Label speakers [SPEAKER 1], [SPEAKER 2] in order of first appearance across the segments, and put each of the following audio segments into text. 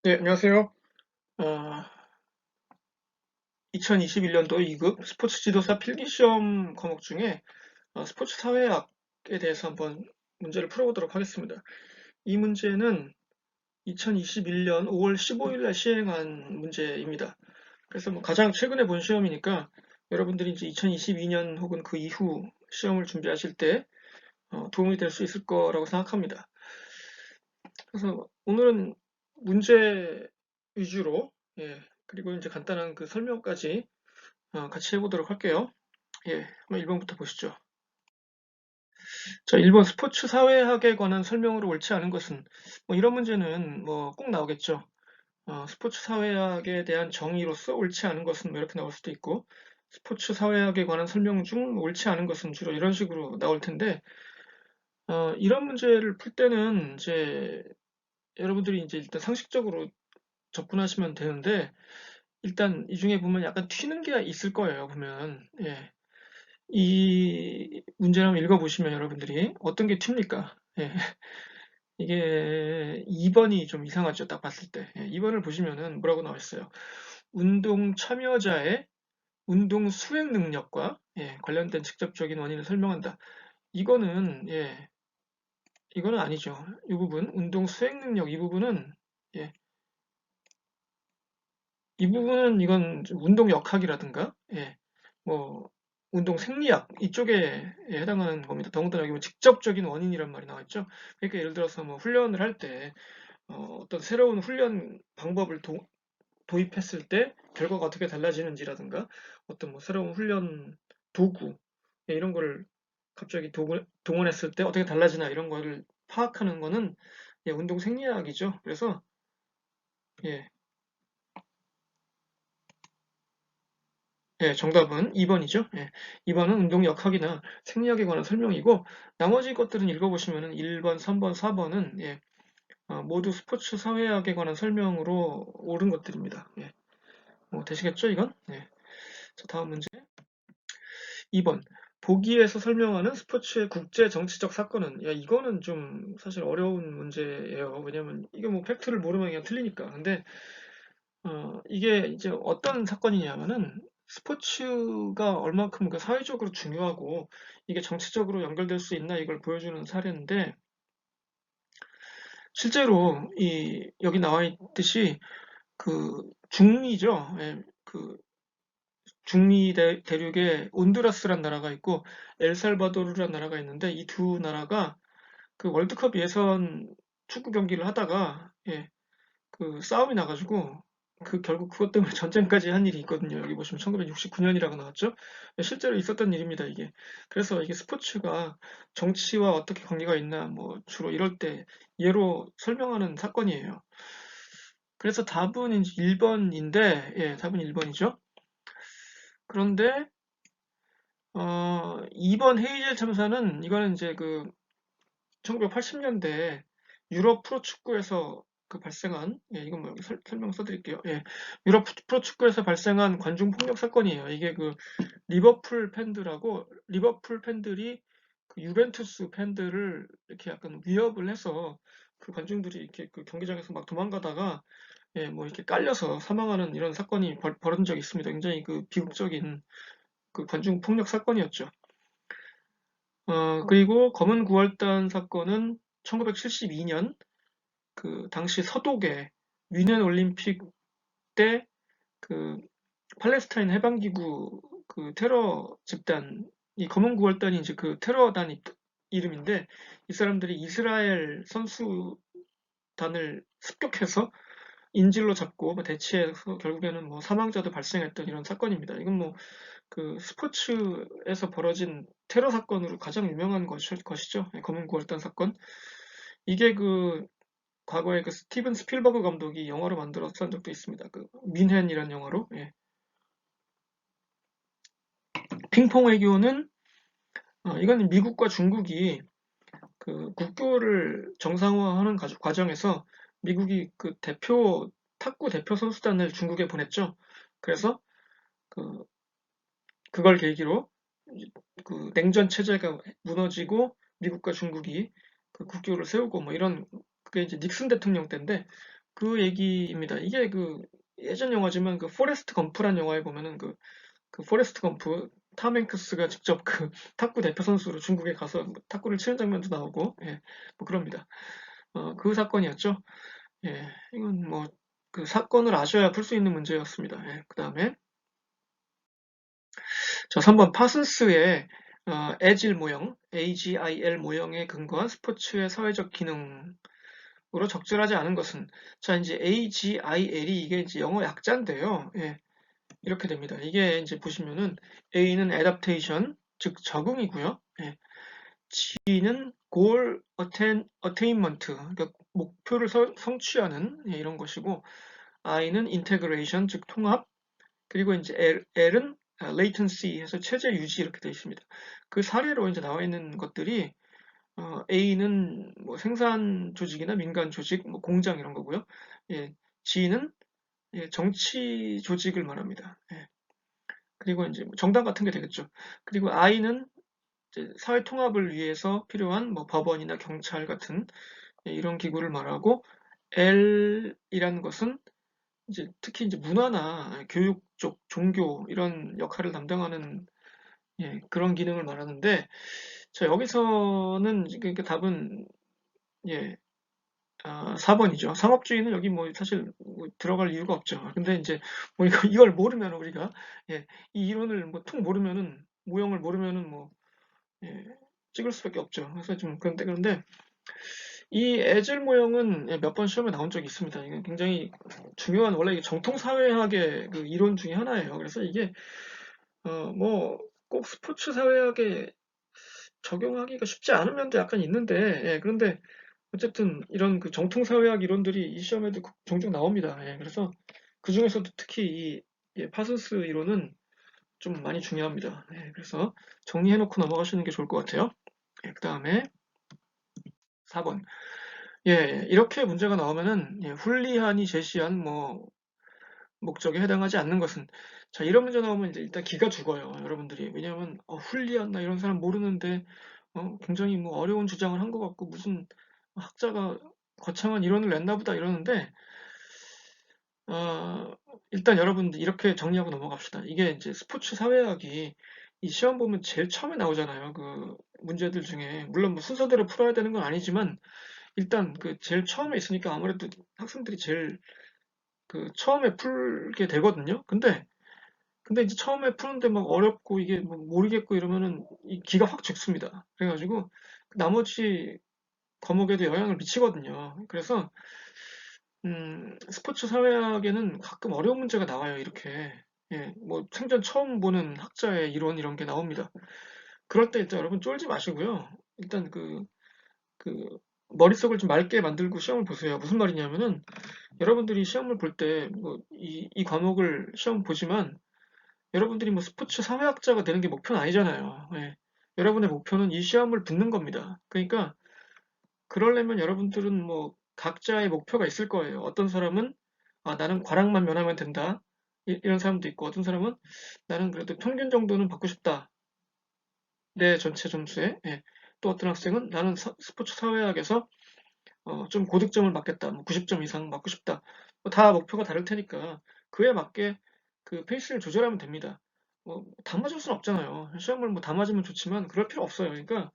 [SPEAKER 1] 네, 안녕하세요. 어, 2021년도 2급 스포츠 지도사 필기시험 과목 중에 스포츠 사회학에 대해서 한번 문제를 풀어보도록 하겠습니다. 이 문제는 2021년 5월 15일 날 시행한 문제입니다. 그래서 뭐 가장 최근에 본 시험이니까 여러분들이 이제 2022년 혹은 그 이후 시험을 준비하실 때 도움이 될 수 있을 거라고 생각합니다. 그래서 오늘은 문제 위주로, 예, 그리고 이제 간단한 그 설명까지 같이 해보도록 할게요. 예, 한번 1번부터 보시죠. 자, 1번 스포츠 사회학에 관한 설명으로 옳지 않은 것은, 뭐 이런 문제는 뭐 꼭 나오겠죠. 스포츠 사회학에 대한 정의로서 옳지 않은 것은 뭐 이렇게 나올 수도 있고, 스포츠 사회학에 관한 설명 중 옳지 않은 것은 주로 이런 식으로 나올 텐데, 이런 문제를 풀 때는 이제 여러분들이 이제 일단 상식적으로 접근하시면 되는데, 일단 이 중에 보면 약간 튀는 게 있을 거예요, 보면. 예. 이 문제를 한번 읽어보시면 여러분들이 어떤 게 튑니까? 예, 이게 2번이 좀 이상하죠. 딱 봤을 때. 예, 2번을 보시면은 뭐라고 나와 있어요. 운동 참여자의 운동 수행 능력과 관련된 직접적인 원인을 설명한다. 이거는 이거는 아니죠. 이 부분 운동 수행 능력 이 부분은 예, 이 부분은 이건 운동 역학이라든가 뭐 운동 생리학 이쪽에 해당하는 겁니다. 더군다나 여기 뭐 직접적인 원인이란 말이 나와 있죠. 그러니까 예를 들어서 뭐 훈련을 할 때 어떤 새로운 훈련 방법을 도입했을 때 결과가 어떻게 달라지는지라든가 어떤 뭐 새로운 훈련 도구 이런 거를 갑자기 동원했을 때 어떻게 달라지나 이런 거를 파악하는 거는 운동 생리학이죠. 그래서 예, 정답은 2번이죠. 2번은 운동 역학이나 생리학에 관한 설명이고 나머지 것들은 읽어보시면은 1번, 3번, 4번은 모두 스포츠 사회학에 관한 설명으로 옳은 것들입니다. 뭐 되시겠죠, 이건? 자, 다음 문제. 2번. 보기에서 설명하는 스포츠의 국제 정치적 사건은 이거는 좀 사실 어려운 문제예요. 왜냐면 이게 뭐 팩트를 모르면 그냥 틀리니까. 근데 이게 이제 어떤 사건이냐면은 스포츠가 얼만큼 그 사회적으로 중요하고 이게 정치적으로 연결될 수 있나 이걸 보여주는 사례인데 실제로 이 여기 나와 있듯이 그 중미죠. 그 중미 대륙에 온두라스란 나라가 있고 엘살바도르란 나라가 있는데 이 두 나라가 그 월드컵 예선 축구 경기를 하다가 그 싸움이 나가지고 그 결국 그것 때문에 전쟁까지 한 일이 있거든요. 여기 보시면 1969년이라고 나왔죠. 실제로 있었던 일입니다, 이게. 그래서 이게 스포츠가 정치와 어떻게 관계가 있나 뭐 주로 이럴 때 예로 설명하는 사건이에요. 그래서 답은 이제 1번인데 답은 1번이죠. 그런데 2번 헤이젤 참사는 이거는 이제 그 1980년대 유럽 프로축구에서 그 발생한 이건 뭐 여기 설명 써드릴게요. 유럽 프로축구에서 발생한 관중 폭력 사건이에요. 이게 그 리버풀 팬들하고 리버풀 팬들이 그 유벤투스 팬들을 이렇게 약간 위협을 해서 그 관중들이 이렇게 그 경기장에서 막 도망가다가 뭐 이렇게 깔려서 사망하는 이런 사건이 벌어진 적이 있습니다. 굉장히 그 비극적인 그 관중 폭력 사건이었죠. 그리고 검은 9월달 사건은 1972년 그 당시 서독에 위넨 올림픽 때 그 팔레스타인 해방기구 그 테러 집단 이 검은 9월단이 이제 그 테러단 이름인데 이 사람들이 이스라엘 선수단을 습격해서 인질로 잡고 뭐 대치해서 결국에는 뭐 사망자도 발생했던 이런 사건입니다. 이건 뭐 그 스포츠에서 벌어진 테러 사건으로 가장 유명한 것이죠. 검은 9월단 사건. 이게 그 과거에 그 스티븐 스필버그 감독이 영화로 만들었던 적도 있습니다. 그 민헨이라는 영화로. 핑퐁 외교는 이건 미국과 중국이 그 국교를 정상화하는 과정에서 미국이 그 탁구 대표 선수단을 중국에 보냈죠. 그래서 그 그걸 계기로 그 냉전 체제가 무너지고 미국과 중국이 그 국교를 세우고 뭐 이런 그게 이제 닉슨 대통령 때인데 그 얘기입니다. 이게 그 예전 영화지만 그 포레스트 검프란 영화에 보면은 그 포레스트 검프 탐 행크스가 직접 그 탁구 대표 선수로 중국에 가서 뭐 탁구를 치는 장면도 나오고, 예, 뭐 그럽니다. 그 사건이었죠. 예, 이건 뭐 그 사건을 아셔야 풀 수 있는 문제였습니다. 예, 그 다음에 자, 3번 파슨스의 애질 모형, AGIL 모형에 근거한 스포츠의 사회적 기능으로 적절하지 않은 것은, 자, 이제 AGIL이 이게 이제 영어 약자인데요. 예, 이렇게 됩니다. 이게 이제 보시면은 A는 adaptation, 즉 적응이고요. 예, G는 goal attainment, 그러니까 목표를 성취하는, 예, 이런 것이고, I는 integration, 즉 통합, 그리고 이제 L은 latency 해서 체제 유지 이렇게 되어 있습니다. 그 사례로 이제 나와 있는 것들이 A는 뭐 생산 조직이나 민간 조직, 뭐 공장 이런 거고요. 예, G는 예, 정치 조직을 말합니다. 예, 그리고 이제 뭐 정당 같은 게 되겠죠. 그리고 I는 이제 사회 통합을 위해서 필요한 뭐 법원이나 경찰 같은, 예, 이런 기구를 말하고, L이라는 것은 이제 특히 이제 문화나 교육 쪽, 종교 이런 역할을 담당하는, 예, 그런 기능을 말하는데, 자, 여기서는 그러니까 답은, 예, 4번이죠. 상업주의는 여기 뭐 사실 뭐 들어갈 이유가 없죠. 근데 이제 뭐 이걸 모르면 우리가, 예, 이 이론을 뭐 통 모르면은, 모형을 모르면은 뭐, 예, 찍을 수밖에 없죠. 그래서 좀 그런데 이 애질 모형은, 예, 몇 번 시험에 나온 적이 있습니다. 이게 굉장히 중요한, 원래 이게 정통사회학의 그 이론 중에 하나예요. 그래서 이게 뭐 꼭 스포츠 사회학에 적용하기가 쉽지 않은 면도 약간 있는데, 예, 그런데 어쨌든 이런 그 정통사회학 이론들이 이 시험에도 종종 나옵니다. 예, 그래서 그 중에서도 특히 이, 예, 파슨스 이론은 좀 많이 중요합니다. 예, 그래서 정리해놓고 넘어가시는 게 좋을 것 같아요. 예, 그 다음에 4번. 예, 이렇게 문제가 나오면은, 예, 훌리한이 제시한 뭐 목적에 해당하지 않는 것은, 자, 이런 문제 나오면 이제 일단 기가 죽어요, 여러분들이. 왜냐하면 훌리한 나 이런 사람 모르는데 굉장히 뭐 어려운 주장을 한 것 같고 무슨 학자가 거창한 이론을 냈나 보다 이러는데, 어, 일단 여러분들 이렇게 정리하고 넘어갑시다. 이게 이제 스포츠 사회학이 이 시험 보면 제일 처음에 나오잖아요. 그 문제들 중에 물론 뭐 순서대로 풀어야 되는 건 아니지만 일단 그 제일 처음에 있으니까 아무래도 학생들이 제일 그 처음에 풀게 되거든요. 근데 이제 처음에 푸는데 막 어렵고 이게 뭐 모르겠고 이러면은 이 기가 확 죽습니다. 그래가지고 나머지 과목에도 영향을 미치거든요. 그래서 스포츠 사회학에는 가끔 어려운 문제가 나와요. 이렇게, 예, 뭐 생전 처음 보는 학자의 이론 이런 게 나옵니다. 그럴 때 일단 여러분 쫄지 마시고요. 일단 그 머릿속을 좀 맑게 만들고 시험을 보세요. 무슨 말이냐면은 여러분들이 시험을 볼 때 뭐 이 과목을 시험 보지만 여러분들이 뭐 스포츠 사회학자가 되는 게 목표는 아니잖아요. 예. 여러분의 목표는 이 시험을 붙는 겁니다. 그러니까 그러려면 여러분들은 뭐 각자의 목표가 있을 거예요. 어떤 사람은 나는 과락만 면하면 된다. 이런 사람도 있고 어떤 사람은 나는 그래도 평균 정도는 받고 싶다. 내 전체 점수에. 예. 또 어떤 학생은 나는 스포츠 사회학에서 좀 고득점을 맞겠다. 뭐 90점 이상 맞고 싶다. 뭐다 목표가 다를 테니까 그에 맞게 그 페이스를 조절하면 됩니다. 뭐 다 맞을 수는 없잖아요. 시험을 뭐 다 맞으면 좋지만 그럴 필요 없어요. 그러니까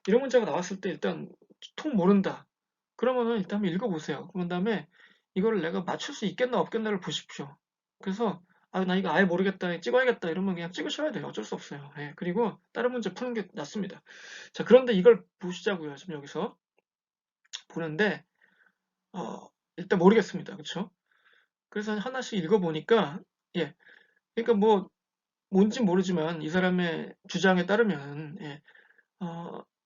[SPEAKER 1] 이런 문제가 나왔을 때 일단 통 모른다. 그러면은 일단 한번 읽어보세요. 그런 다음에 이거를 내가 맞출 수 있겠나 없겠나를 보십시오. 그래서 나 이거 아예 모르겠다, 찍어야겠다 이러면 그냥 찍으셔야 돼요. 어쩔 수 없어요. 예, 그리고 다른 문제 푸는 게 낫습니다. 자, 그런데 이걸 보시자고요. 지금 여기서 보는데 일단 모르겠습니다. 그쵸? 그래서 하나씩 읽어보니까, 예, 그러니까 뭐 뭔지 모르지만 이 사람의 주장에 따르면, 예,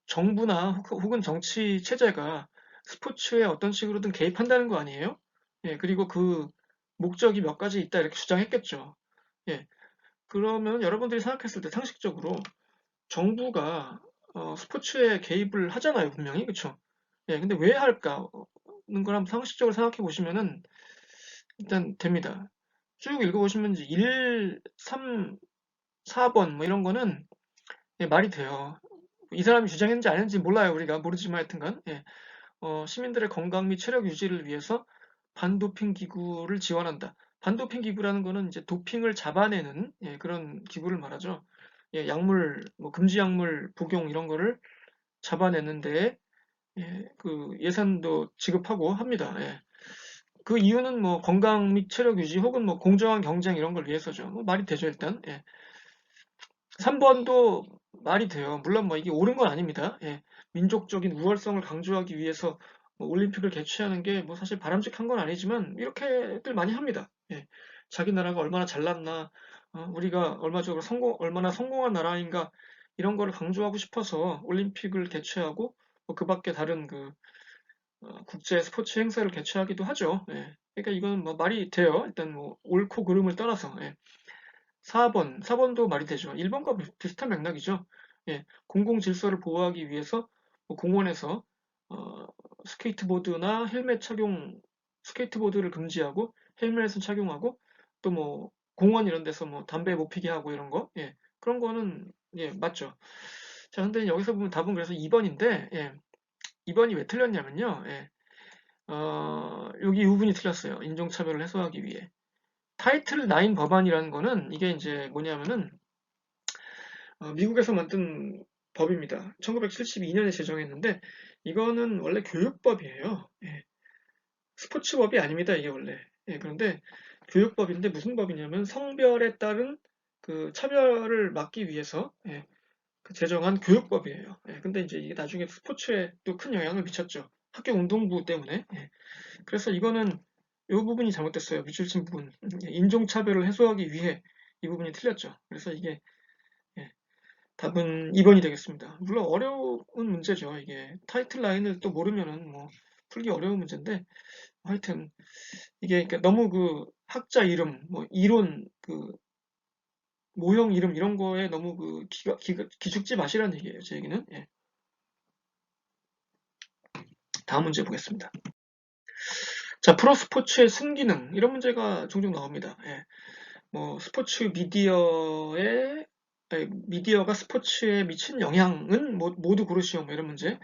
[SPEAKER 1] 정부나 혹은 정치 체제가 스포츠에 어떤 식으로든 개입한다는 거 아니에요? 예, 그리고 그 목적이 몇 가지 있다 이렇게 주장했겠죠. 예, 그러면 여러분들이 생각했을 때 상식적으로 정부가 스포츠에 개입을 하잖아요, 분명히. 그쵸? 예, 근데 왜 할까? 는 걸 한번 상식적으로 생각해 보시면은 일단 됩니다. 쭉 읽어보시면 이제 1, 3, 4번 뭐 이런 거는, 예, 말이 돼요. 이 사람이 주장했는지 아닌지 몰라요. 우리가 모르지만 하여튼간, 예. 시민들의 건강 및 체력 유지를 위해서 반도핑 기구를 지원한다. 반도핑 기구라는 거는 이제 도핑을 잡아내는 그런 기구를 말하죠. 약물, 뭐 금지 약물 복용 이런 거를 잡아내는데 그 예산도 지급하고 합니다. 그 이유는 뭐 건강 및 체력 유지 혹은 뭐 공정한 경쟁 이런 걸 위해서죠. 뭐 말이 되죠, 일단. 3번도 말이 돼요. 물론 뭐 이게 옳은 건 아닙니다. 민족적인 우월성을 강조하기 위해서 뭐 올림픽을 개최하는 게 뭐 사실 바람직한 건 아니지만 이렇게들 많이 합니다. 자기 나라가 얼마나 잘났나, 우리가 얼마나 성공한 나라인가 이런 거를 강조하고 싶어서 올림픽을 개최하고 뭐그 밖에 다른 국제 스포츠 행사를 개최하기도 하죠. 그러니까 이건 뭐 말이 돼요. 일단 뭐 옳고 그름을 떠나서. 4번도 말이 되죠. 1번과 비슷한 맥락이죠. 공공 질서를 보호하기 위해서 뭐 공원에서 어, 스케이트보드나 헬멧 착용, 스케이트보드를 금지하고 헬멧을 착용하고 또 뭐 공원 이런 데서 뭐 담배 못 피게 하고 이런 거, 그런 거는 맞죠. 자, 근데 여기서 보면 답은 그래서 2번인데, 2번이 왜 틀렸냐면요. 여기 이 부분이 틀렸어요. 인종차별을 해소하기 위해. 타이틀 9 법안이라는 거는 이게 이제 뭐냐면은 미국에서 만든 법입니다. 1972년에 제정했는데 이거는 원래 교육법이에요. 스포츠법이 아닙니다. 이게 원래. 그런데 교육법인데 무슨 법이냐면 성별에 따른 그 차별을 막기 위해서 그 제정한 교육법이에요. 근데 이제 이게 나중에 스포츠에 또 큰 영향을 미쳤죠. 학교 운동부 때문에. 그래서 이거는 이 부분이 잘못됐어요. 밑줄친 부분. 인종차별을 해소하기 위해 이 부분이 틀렸죠. 그래서 이게 예, 답은 2번이 되겠습니다. 물론 어려운 문제죠. 이게 타이틀 라인을 또 모르면은 뭐 풀기 어려운 문제인데 하여튼 이게 그러니까 너무 그 학자 이름, 뭐 이론, 그 모형 이름 이런 거에 너무 그 기죽지 마시라는 얘기예요. 제 얘기는. 다음 문제 보겠습니다. 자, 프로스포츠의 순기능 이런 문제가 종종 나옵니다. 뭐 스포츠 미디어가 스포츠에 미친 영향은 모두 고르시오 뭐 이런 문제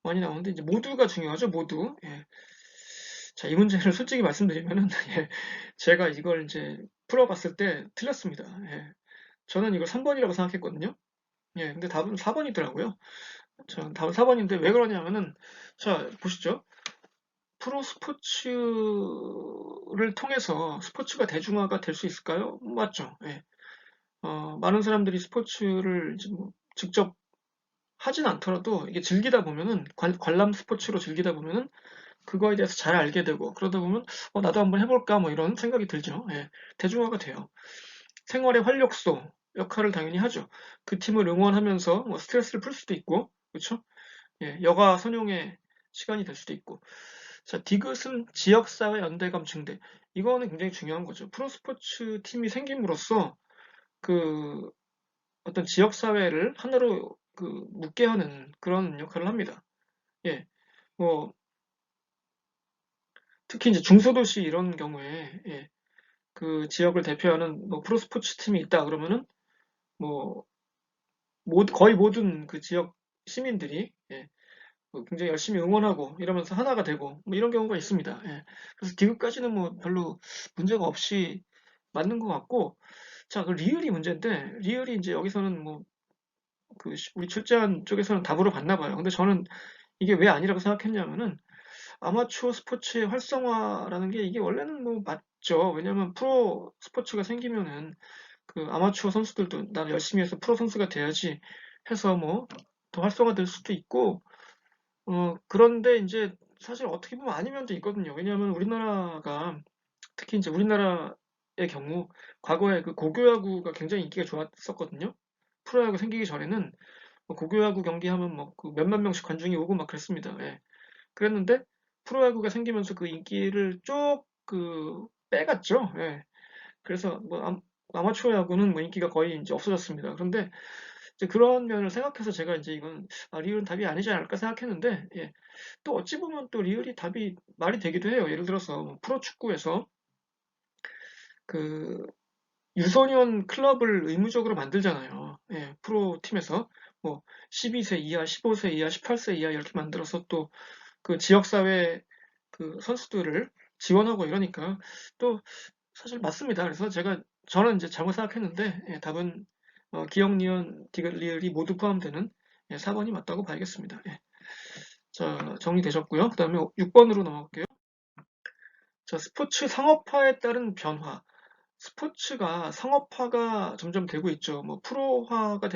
[SPEAKER 1] 많이 나오는데 이제 모두가 중요하죠. 모두. 자, 이 문제를 솔직히 말씀드리면은 제가 이걸 이제 풀어봤을 때 틀렸습니다. 저는 이걸 3번이라고 생각했거든요. 근데 답은 4번이더라고요. 저 답은 4번인데 왜 그러냐면은 자 보시죠. 프로 스포츠를 통해서 스포츠가 대중화가 될 수 있을까요? 맞죠. 많은 사람들이 스포츠를 이제 뭐 직접 하진 않더라도 이게 즐기다 보면은 관람 스포츠로 즐기다 보면은 그거에 대해서 잘 알게 되고 그러다 보면 나도 한번 해볼까 뭐 이런 생각이 들죠. 대중화가 돼요. 생활의 활력소 역할을 당연히 하죠. 그 팀을 응원하면서 뭐 스트레스를 풀 수도 있고 그렇죠? 여가 선용의 시간이 될 수도 있고. 자, 디귿은 지역사회 연대감 증대. 이거는 굉장히 중요한 거죠. 프로스포츠 팀이 생김으로써 그 어떤 지역사회를 하나로 그 묶게 하는 그런 역할을 합니다. 예, 뭐 특히 이제 중소도시 이런 경우에 그 지역을 대표하는 뭐 프로스포츠 팀이 있다 그러면은 뭐 거의 모든 그 지역 시민들이 뭐 굉장히 열심히 응원하고 이러면서 하나가 되고 뭐 이런 경우가 있습니다. 그래서 디귿까지는 뭐 별로 문제가 없이 맞는 것 같고 자, 그 리을이 문제인데 리을이 이제 여기서는 뭐 그 우리 출제한 쪽에서는 답으로 봤나 봐요. 근데 저는 이게 왜 아니라고 생각했냐면은 아마추어 스포츠의 활성화라는 게 이게 원래는 뭐 맞죠. 왜냐면 프로 스포츠가 생기면은 그 아마추어 선수들도 난 열심히 해서 프로 선수가 돼야지 해서 뭐 더 활성화될 수도 있고 그런데 이제 사실 어떻게 보면 아닌 면도 있거든요. 왜냐하면 우리나라가 특히 이제 우리나라의 경우 과거에 그 고교야구가 굉장히 인기가 좋았었거든요. 프로야구 생기기 전에는 뭐 고교야구 경기하면 뭐그 몇만 명씩 관중이 오고 막 그랬습니다. 그랬는데 프로야구가 생기면서 그 인기를 쭉 그 빼갔죠. 그래서 뭐 아마추어 야구는 뭐 인기가 거의 이제 없어졌습니다. 그런데 이제 그런 면을 생각해서 제가 이제 이건 리을은 답이 아니지 않을까 생각했는데 또 어찌 보면 또 리을이 답이 말이 되기도 해요. 예를 들어서 뭐 프로축구에서 그 유소년 클럽을 의무적으로 만들잖아요. 프로팀에서 뭐 12세 이하, 15세 이하, 18세 이하 이렇게 만들어서 또 그 지역사회 그 선수들을 지원하고 이러니까 또 사실 맞습니다. 그래서 저는 이제 잘못 생각했는데 예, 답은 기억, 니은, 디귿, 리을이 모두 포함되는 4번이 맞다고 봐야겠습니다. 예. 자, 정리되셨고요. 그 다음에 6번으로 넘어갈게요. 자, 스포츠 상업화에 따른 변화. 스포츠가 상업화가 점점 되고 있죠. 뭐 프로화가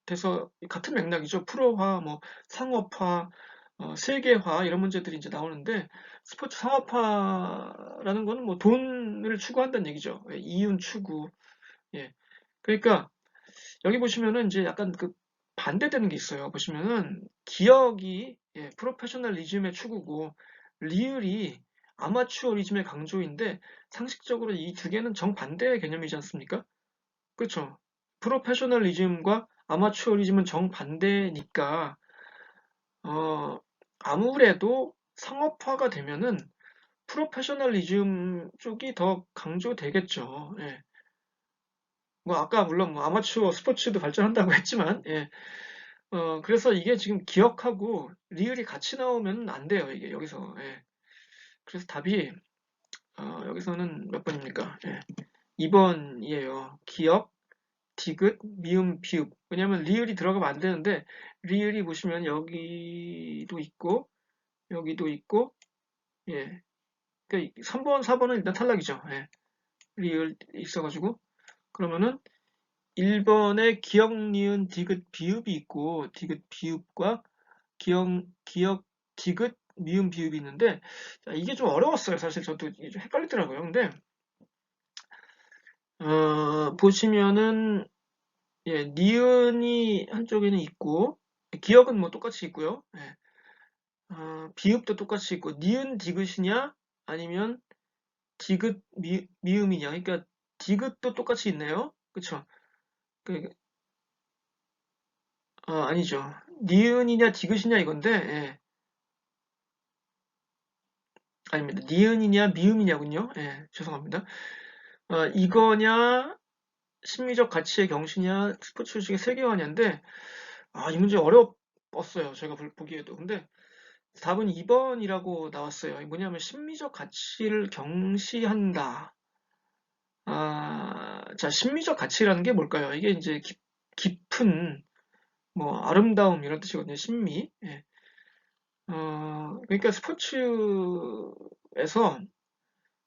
[SPEAKER 1] 돼서 같은 맥락이죠. 프로화, 뭐 상업화, 세계화 이런 문제들이 이제 나오는데 스포츠 상업화라는 거는 뭐 돈을 추구한다는 얘기죠. 예, 이윤 추구. 예. 그러니까 여기 보시면은 이제 약간 그 반대되는 게 있어요. 보시면은 기억이 프로페셔널리즘의 추구고 리을이 아마추어리즘의 강조인데 상식적으로 이 두 개는 정반대의 개념이지 않습니까? 그렇죠. 프로페셔널리즘과 아마추어리즘은 정반대니까 어, 아무래도 상업화가 되면은 프로페셔널리즘 쪽이 더 강조되겠죠. 예. 뭐 아까 물론 뭐 아마추어 스포츠도 발전한다고 했지만 예. 그래서 이게 지금 기억하고 리을이 같이 나오면 안 돼요. 이게 여기서. 예. 그래서 답이 여기서는 몇 번입니까? 예. 2번이에요. 기억, 디귿, 미음, 비읍. 왜냐면 리을이 들어가면 안 되는데 리을이 보시면 여기도 있고 여기도 있고 예. 그러니까 3번, 4번은 일단 탈락이죠. 예. 리을 있어가지고 그러면은 1번에 기억, 니은, 디귿, 비읍이 있고 디귿, 비읍과 기억, 디귿, 미음, 비읍이 있는데 자, 이게 좀 어려웠어요. 사실 저도 이게 좀 헷갈리더라고요. 근데 보시면은 예, 니은이 한쪽에는 있고 기억은 뭐 똑같이 있고요. 예. 비읍도 똑같이 있고 니은 디귿이냐 아니면 디귿 미음이냐 그러니까 디귿도 똑같이 있네요. 그쵸? 그, 아니죠. 니은이냐 디귿이냐 이건데 예. 아닙니다. 니은이냐 미음이냐군요. 예, 죄송합니다. 이거냐 심리적 가치의 경시냐 스포츠 주식의 세계화냐인데 이 문제 어려웠어요. 제가 보기에도. 근데 답은 2번이라고 나왔어요. 뭐냐면 심리적 가치를 경시한다. 자, 심리적 가치라는 게 뭘까요? 이게 이제 깊은 뭐 아름다움 이런 뜻이거든요. 심미. 예. 그러니까 스포츠에서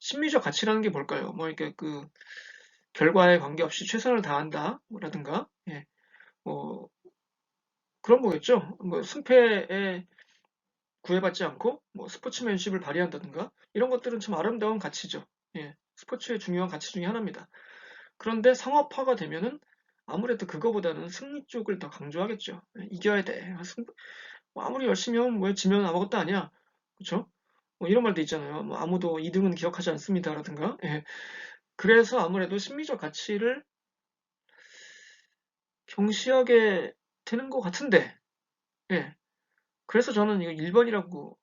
[SPEAKER 1] 심리적 가치라는 게 뭘까요? 뭐 이렇게 그 결과에 관계없이 최선을 다한다라든가, 예, 뭐 그런 거겠죠. 뭐 승패에 구애받지 않고 뭐 스포츠맨십을 발휘한다든가 이런 것들은 참 아름다운 가치죠. 예, 스포츠의 중요한 가치 중에 하나입니다. 그런데 상업화가 되면은 아무래도 그거보다는 승리 쪽을 더 강조하겠죠. 예, 이겨야 돼. 뭐 아무리 열심히 하면 뭐 지면 아무것도 아니야. 그렇죠? 뭐 이런 말도 있잖아요. 뭐 아무도 2등은 기억하지 않습니다라든가. 예. 그래서 아무래도 심리적 가치를 경시하게 되는 것 같은데, 예. 그래서 저는 이거 1번이라고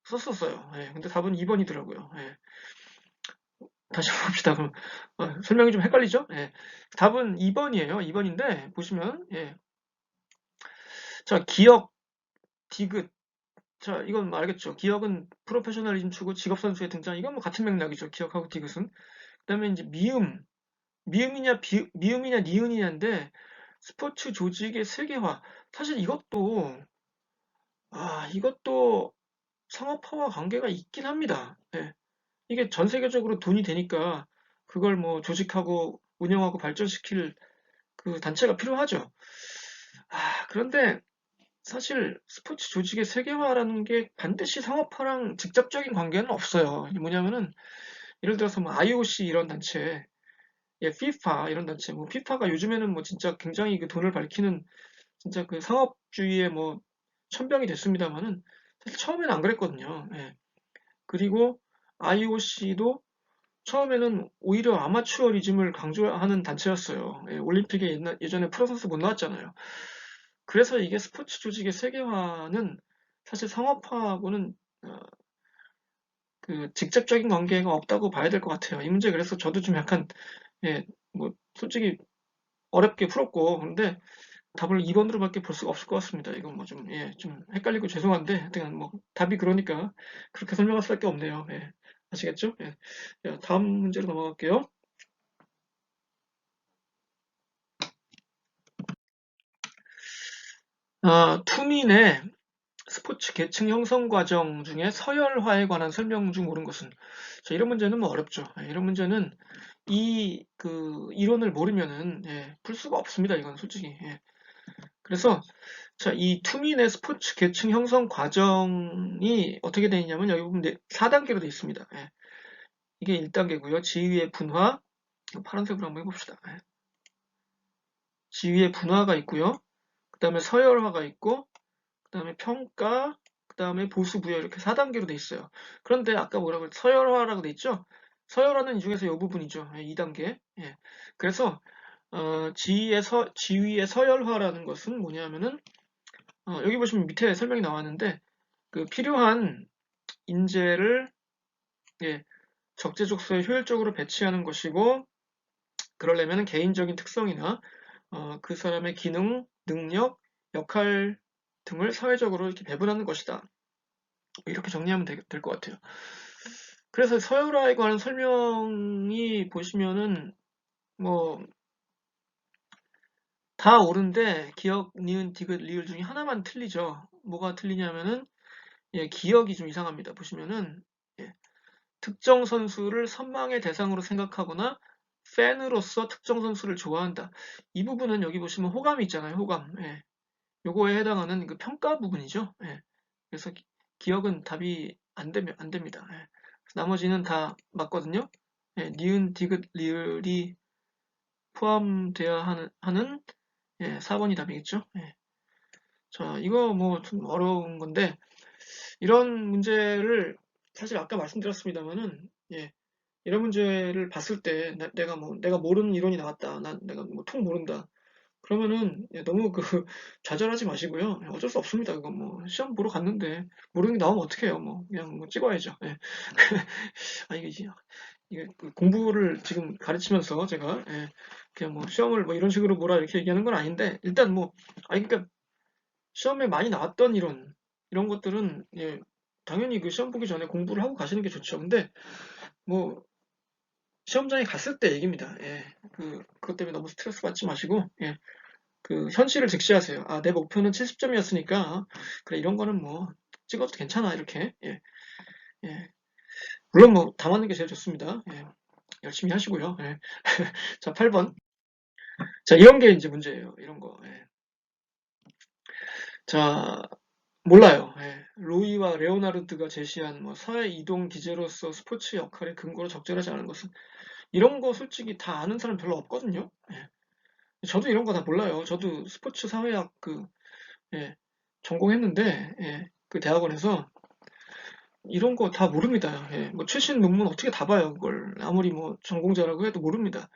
[SPEAKER 1] 썼었어요. 예. 근데 답은 2번이더라고요. 예. 다시 한번 봅시다. 그럼, 설명이 좀 헷갈리죠? 예. 답은 2번이에요. 2번인데, 보시면, 예. 자, 기억, 디귿. 자, 이건 뭐 알겠죠. 기억은 프로페셔널리즘 추구, 직업선수의 등장. 이건 뭐 같은 맥락이죠. 기억하고 디귿은. 그 다음에 이제 미음이냐, 니은이냐인데, 스포츠 조직의 세계화. 사실 이것도 상업화와 관계가 있긴 합니다. 예. 이게 전 세계적으로 돈이 되니까 그걸 뭐 조직하고 운영하고 발전시킬 그 단체가 필요하죠. 그런데 사실 스포츠 조직의 세계화라는 게 반드시 상업화랑 직접적인 관계는 없어요. 뭐냐면은 예를 들어서 뭐 IOC 이런 단체, FIFA 이런 단체, 뭐 FIFA가 요즘에는 뭐 진짜 굉장히 그 돈을 밝히는 진짜 그 상업주의의 뭐 천병이 됐습니다만은 사실 처음에는 안 그랬거든요. 예. 그리고 IOC도 처음에는 오히려 아마추어리즘을 강조하는 단체였어요. 예, 올림픽에 예전에 프로 선수 못 나왔잖아요. 그래서 이게 스포츠 조직의 세계화는 사실 상업화하고는 그 직접적인 관계가 없다고 봐야 될 것 같아요. 이 문제 그래서 저도 좀 약간 뭐 솔직히 어렵게 풀었고 근데 답을 2번으로밖에 볼 수가 없을 것 같습니다. 이건 뭐 좀 헷갈리고 죄송한데 하여튼 뭐 답이 그러니까 그렇게 설명할 수밖에 없네요. 예, 아시겠죠? 예. 자, 다음 문제로 넘어갈게요. 투민의 스포츠 계층 형성 과정 중에 서열화에 관한 설명 중 옳은 것은? 자, 이런 문제는 뭐 어렵죠. 예, 이런 문제는 이론을 모르면은 풀 수가 없습니다. 이건 솔직히. 예. 그래서 자, 이 투민의 스포츠 계층 형성 과정이 어떻게 되어 있냐면 여기 보면 4단계로 되어 있습니다. 예. 이게 1단계고요. 지위의 분화, 파란색으로 한번 해봅시다. 예. 지위의 분화가 있고요. 그 다음에 서열화가 있고, 그 다음에 평가, 그 다음에 보수 부여 이렇게 4단계로 돼 있어요. 그런데 아까 뭐라고 했죠? 서열화라고 돼 있죠? 서열화는 이 중에서 이 부분이죠. 2단계. 예. 그래서 지위의 서열화라는 것은 뭐냐면은 여기 보시면 밑에 설명이 나왔는데 그 필요한 인재를 예, 적재적소에 효율적으로 배치하는 것이고 그러려면 개인적인 특성이나 그 사람의 기능, 능력, 역할 등을 사회적으로 이렇게 배분하는 것이다. 이렇게 정리하면 될 것 같아요. 그래서 서열화에 관한 설명이 보시면은 뭐 다 옳은데 기억, 니은, 디귿, 리을 중에 하나만 틀리죠. 뭐가 틀리냐면은 기억이 좀 이상합니다. 보시면은 예, 특정 선수를 선망의 대상으로 생각하거나 팬으로서 특정 선수를 좋아한다. 이 부분은 여기 보시면 호감이 있잖아요. 호감. 예. 요거에 해당하는 그 평가 부분이죠. 예. 그래서 기억은 답이 안 됩니다. 예. 나머지는 다 맞거든요. 예, 니은, 디귿, 리을이 포함되어야 하는 4번이 답이겠죠. 예. 자, 이거 뭐 좀 어려운 건데 이런 문제를 사실 아까 말씀드렸습니다만은 이런 문제를 봤을 때 내가 모르는 이론이 나왔다. 내가 뭐 통 모른다. 그러면은 너무 좌절하지 마시고요. 어쩔 수 없습니다. 그건 뭐 시험 보러 갔는데 모르는 게 나오면 어떡해요. 뭐 그냥 뭐 찍어야죠. 예. 아 이게 공부를 지금 가르치면서 제가 그냥 뭐 시험을 뭐 이런 식으로 보라 이렇게 얘기하는 건 아닌데 일단 뭐 그러니까 시험에 많이 나왔던 이런 것들은 당연히 그 시험 보기 전에 공부를 하고 가시는 게 좋죠. 근데 뭐 시험장에 갔을 때 얘기입니다. 예. 그것 때문에 너무 스트레스 받지 마시고 그 현실을 직시하세요. 아, 내 목표는 70점이었으니까 그래 이런 거는 뭐 찍어도 괜찮아 이렇게 예. 물론 뭐 다 맞는 게 제일 좋습니다. 예. 열심히 하시고요. 예. 자, 8번. 자, 이런 게 이제 문제예요. 이런 거. 예. 자, 몰라요. 예. 로이와 레오나르드가 제시한 뭐 사회 이동 기제로서 스포츠 역할의 근거로 적절하지 않은 것은 이런 거 솔직히 다 아는 사람 별로 없거든요. 예. 저도 이런 거 다 몰라요. 저도 스포츠 사회학 예, 전공했는데 그 대학원에서 이런 거 다 모릅니다. 예. 뭐 최신 논문 어떻게 다 봐요, 그걸. 아무리 뭐 전공자라고 해도 모릅니다.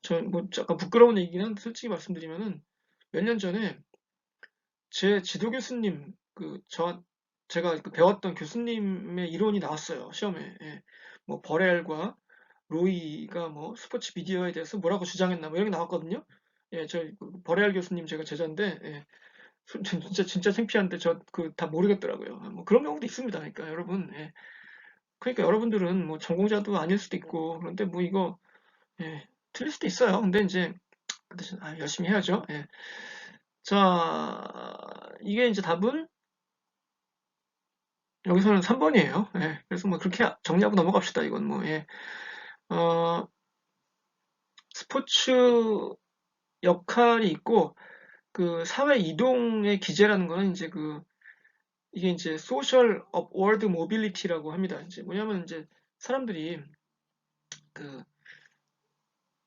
[SPEAKER 1] 저 뭐 약간 부끄러운 얘기긴 한데 솔직히 말씀드리면은 몇 년 전에 제 지도 교수님 제가 배웠던 교수님의 이론이 나왔어요. 시험에. 예. 뭐 버렐과 로이가 뭐 스포츠 미디어에 대해서 뭐라고 주장했나 뭐 이런 게 나왔거든요. 예, 버렐 교수님 제가 제자인데 진짜 창피한데 저 다 모르겠더라고요. 뭐 그런 경우도 있습니다. 그러니까 여러분, 그러니까 여러분들은 뭐 전공자도 아닐 수도 있고 그런데 뭐 이거 틀릴 수도 있어요. 근데 이제 열심히 해야죠. 예. 자, 이게 이제 답은 여기서는 3번이에요. 예. 그래서 뭐 그렇게 정리하고 넘어갑시다. 이건 뭐 어, 스포츠 역할이 있고 그 사회 이동의 기제라는 거는 이제 이게 이제 소셜 업워드 모빌리티라고 합니다. 이제 뭐냐면 이제 사람들이 그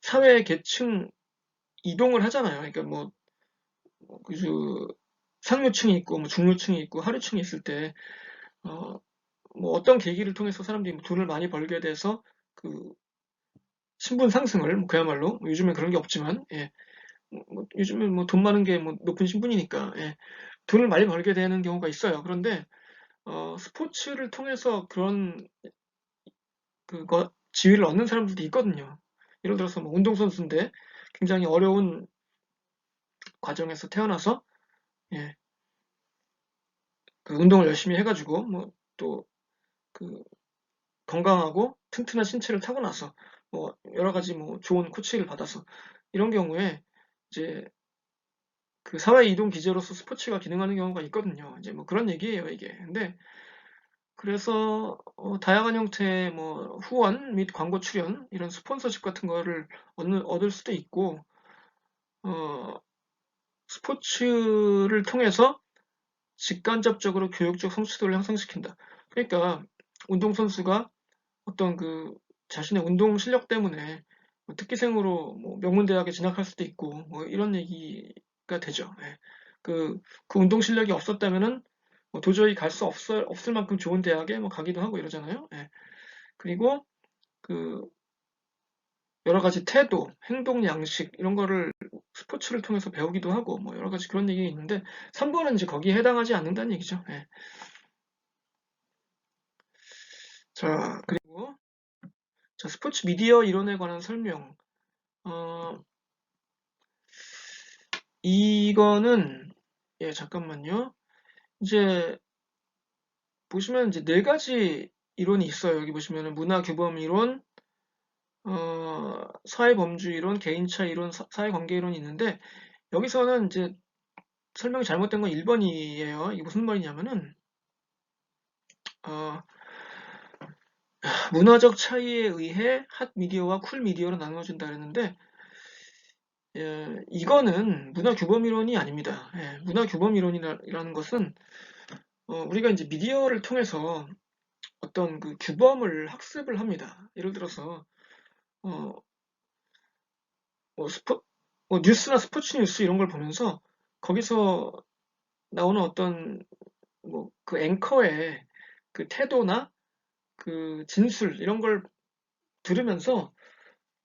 [SPEAKER 1] 사회 계층 이동을 하잖아요. 그러니까 그 상류층이 있고 뭐 중류층이 있고 하류층이 있을 때 뭐 어떤 계기를 통해서 사람들이 뭐 돈을 많이 벌게 돼서 그 신분 상승을 뭐 그야말로 뭐 요즘엔 그런 게 없지만 요즘은 뭐 돈 많은 게 뭐 높은 신분이니까 돈을 많이 벌게 되는 경우가 있어요. 그런데 스포츠를 통해서 그런 지위를 얻는 사람들도 있거든요. 예를 들어서 뭐 운동선수인데 굉장히 어려운 과정에서 태어나서 예, 그 운동을 열심히 해가지고 뭐 또 그 건강하고 튼튼한 신체를 타고나서 뭐 여러 가지 뭐 좋은 코치를 받아서 이런 경우에 이제 그 사회 이동 기제로서 스포츠가 기능하는 경우가 있거든요. 이제 뭐 그런 얘기예요, 이게. 근데 그래서 다양한 형태의 뭐 후원 및 광고 출연 이런 스폰서십 같은 거를 얻을 수도 있고 어, 스포츠를 통해서 직간접적으로 교육적 성취도를 향상시킨다. 그러니까 운동선수가 어떤 그 자신의 운동 실력 때문에 뭐 특기생으로 뭐 명문대학에 진학할 수도 있고 뭐 이런 얘기가 되죠. 예. 그 운동 실력이 없었다면은 뭐 도저히 갈 수 없을 만큼 좋은 대학에 뭐 가기도 하고 이러잖아요. 예. 그리고 그 여러 가지 태도, 행동 양식 이런 거를 스포츠를 통해서 배우기도 하고 뭐 여러 가지 그런 얘기 있는데 3번은 이제 거기에 해당하지 않는다는 얘기죠. 예. 자, 그리고 자, 스포츠 미디어 이론에 관한 설명. 어, 이거는 예, 잠깐만요. 이제 보시면 이제 네 가지 이론이 있어요. 여기 보시면은 문화 규범 이론, 사회 범주 이론, 개인차 이론, 사회 관계 이론이 있는데 여기서는 이제 설명이 잘못된 건 1번이에요. 이게 무슨 말이냐면은 어, 문화적 차이에 의해 핫 미디어와 쿨 미디어로 나누어진다 그랬는데 예, 이거는 문화 규범 이론이 아닙니다. 예, 문화 규범 이론이라는 것은 우리가 이제 미디어를 통해서 어떤 그 규범을 학습을 합니다. 예를 들어서 어, 뭐 뭐 뉴스나 스포츠 뉴스 이런 걸 보면서 거기서 나오는 어떤 뭐 그 앵커의 그 태도나 그 진술 이런 걸 들으면서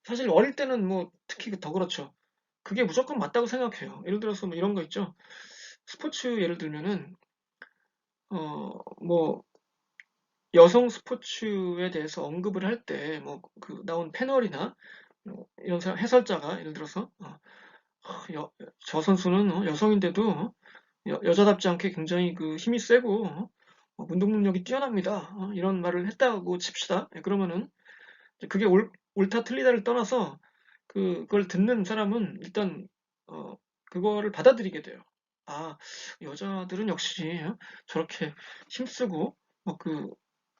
[SPEAKER 1] 사실 어릴 때는 뭐 특히 더 그렇죠. 그게 무조건 맞다고 생각해요. 예를 들어서 뭐 이런 거 있죠. 스포츠 예를 들면은 뭐 여성 스포츠에 대해서 언급을 할 때 뭐 그 나온 패널이나 뭐 이런 사람 해설자가 예를 들어서 저 선수는 여성인데도 여자답지 않게 굉장히 그 힘이 세고 운동 능력이 뛰어납니다. 이런 말을 했다고 칩시다. 예, 그러면은 그게 옳다 틀리다를 떠나서 그걸 듣는 사람은 일단 그거를 받아들이게 돼요. 아, 여자들은 역시 저렇게 힘쓰고 막그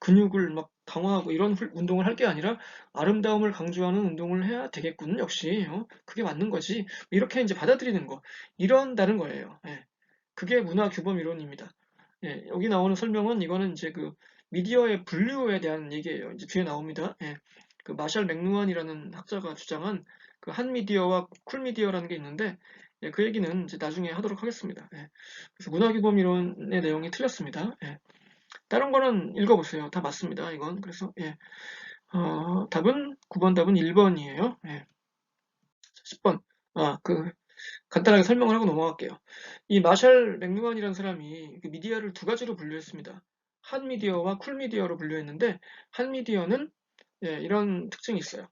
[SPEAKER 1] 근육을 막 강화하고 이런 운동을 할 게 아니라 아름다움을 강조하는 운동을 해야 되겠군. 역시 그게 맞는 거지. 이렇게 이제 받아들이는 거 이런다는 거예요. 예. 그게 문화 규범 이론입니다. 예, 여기 나오는 설명은 이거는 이제 그 미디어의 분류에 대한 얘기예요. 이제 뒤에 나옵니다. 예. 그 마샬 맥루안이라는 학자가 주장한 그 한 미디어와 쿨 미디어라는 게 있는데 예, 그 얘기는 이제 나중에 하도록 하겠습니다. 예. 그래서 문화규범 이론의 내용이 틀렸습니다. 예. 다른 거는 읽어보세요. 다 맞습니다. 이건 그래서 예. 답은 9번 답은 1번이에요. 예. 10번. 간단하게 설명을 하고 넘어갈게요. 이 마샬 맥루안이라는 사람이 그 미디어를 두 가지로 분류했습니다. 한 미디어와 쿨 미디어로 분류했는데 한 미디어는 예, 이런 특징이 있어요.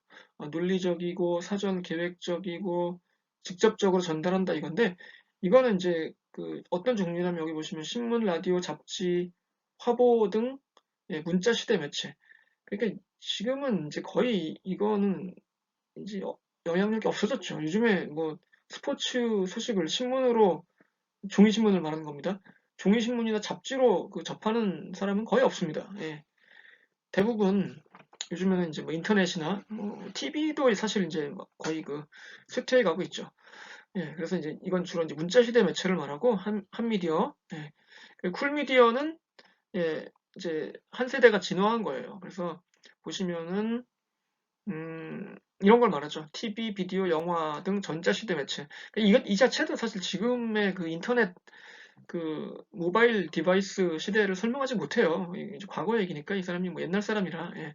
[SPEAKER 1] 논리적이고 사전 계획적이고 직접적으로 전달한다 이건데 이거는 이제 그 어떤 종류냐면 여기 보시면 신문, 라디오, 잡지, 화보 등 예, 문자 시대 매체. 그러니까 지금은 이제 거의 이거는 이제 영향력이 없어졌죠. 요즘에 뭐 스포츠 소식을 신문으로 종이신문을 말하는 겁니다. 종이신문이나 잡지로 그 접하는 사람은 거의 없습니다. 예. 대부분 요즘에는 이제 뭐 인터넷이나 뭐 TV도 사실 이제 거의 그 쇠퇴해 가고 있죠. 예, 그래서 이제 이건 주로 이제 문자 시대 매체를 말하고 한 미디어, 예. 쿨 미디어는 예, 이제 한 세대가 진화한 거예요. 그래서 보시면은 이런 걸 말하죠. TV, 비디오, 영화 등 전자시대 매체. 이 자체도 사실 지금의 그 인터넷 그 모바일 디바이스 시대를 설명하지 못해요. 이제 과거 얘기니까 이 사람이 뭐 옛날 사람이라. 예.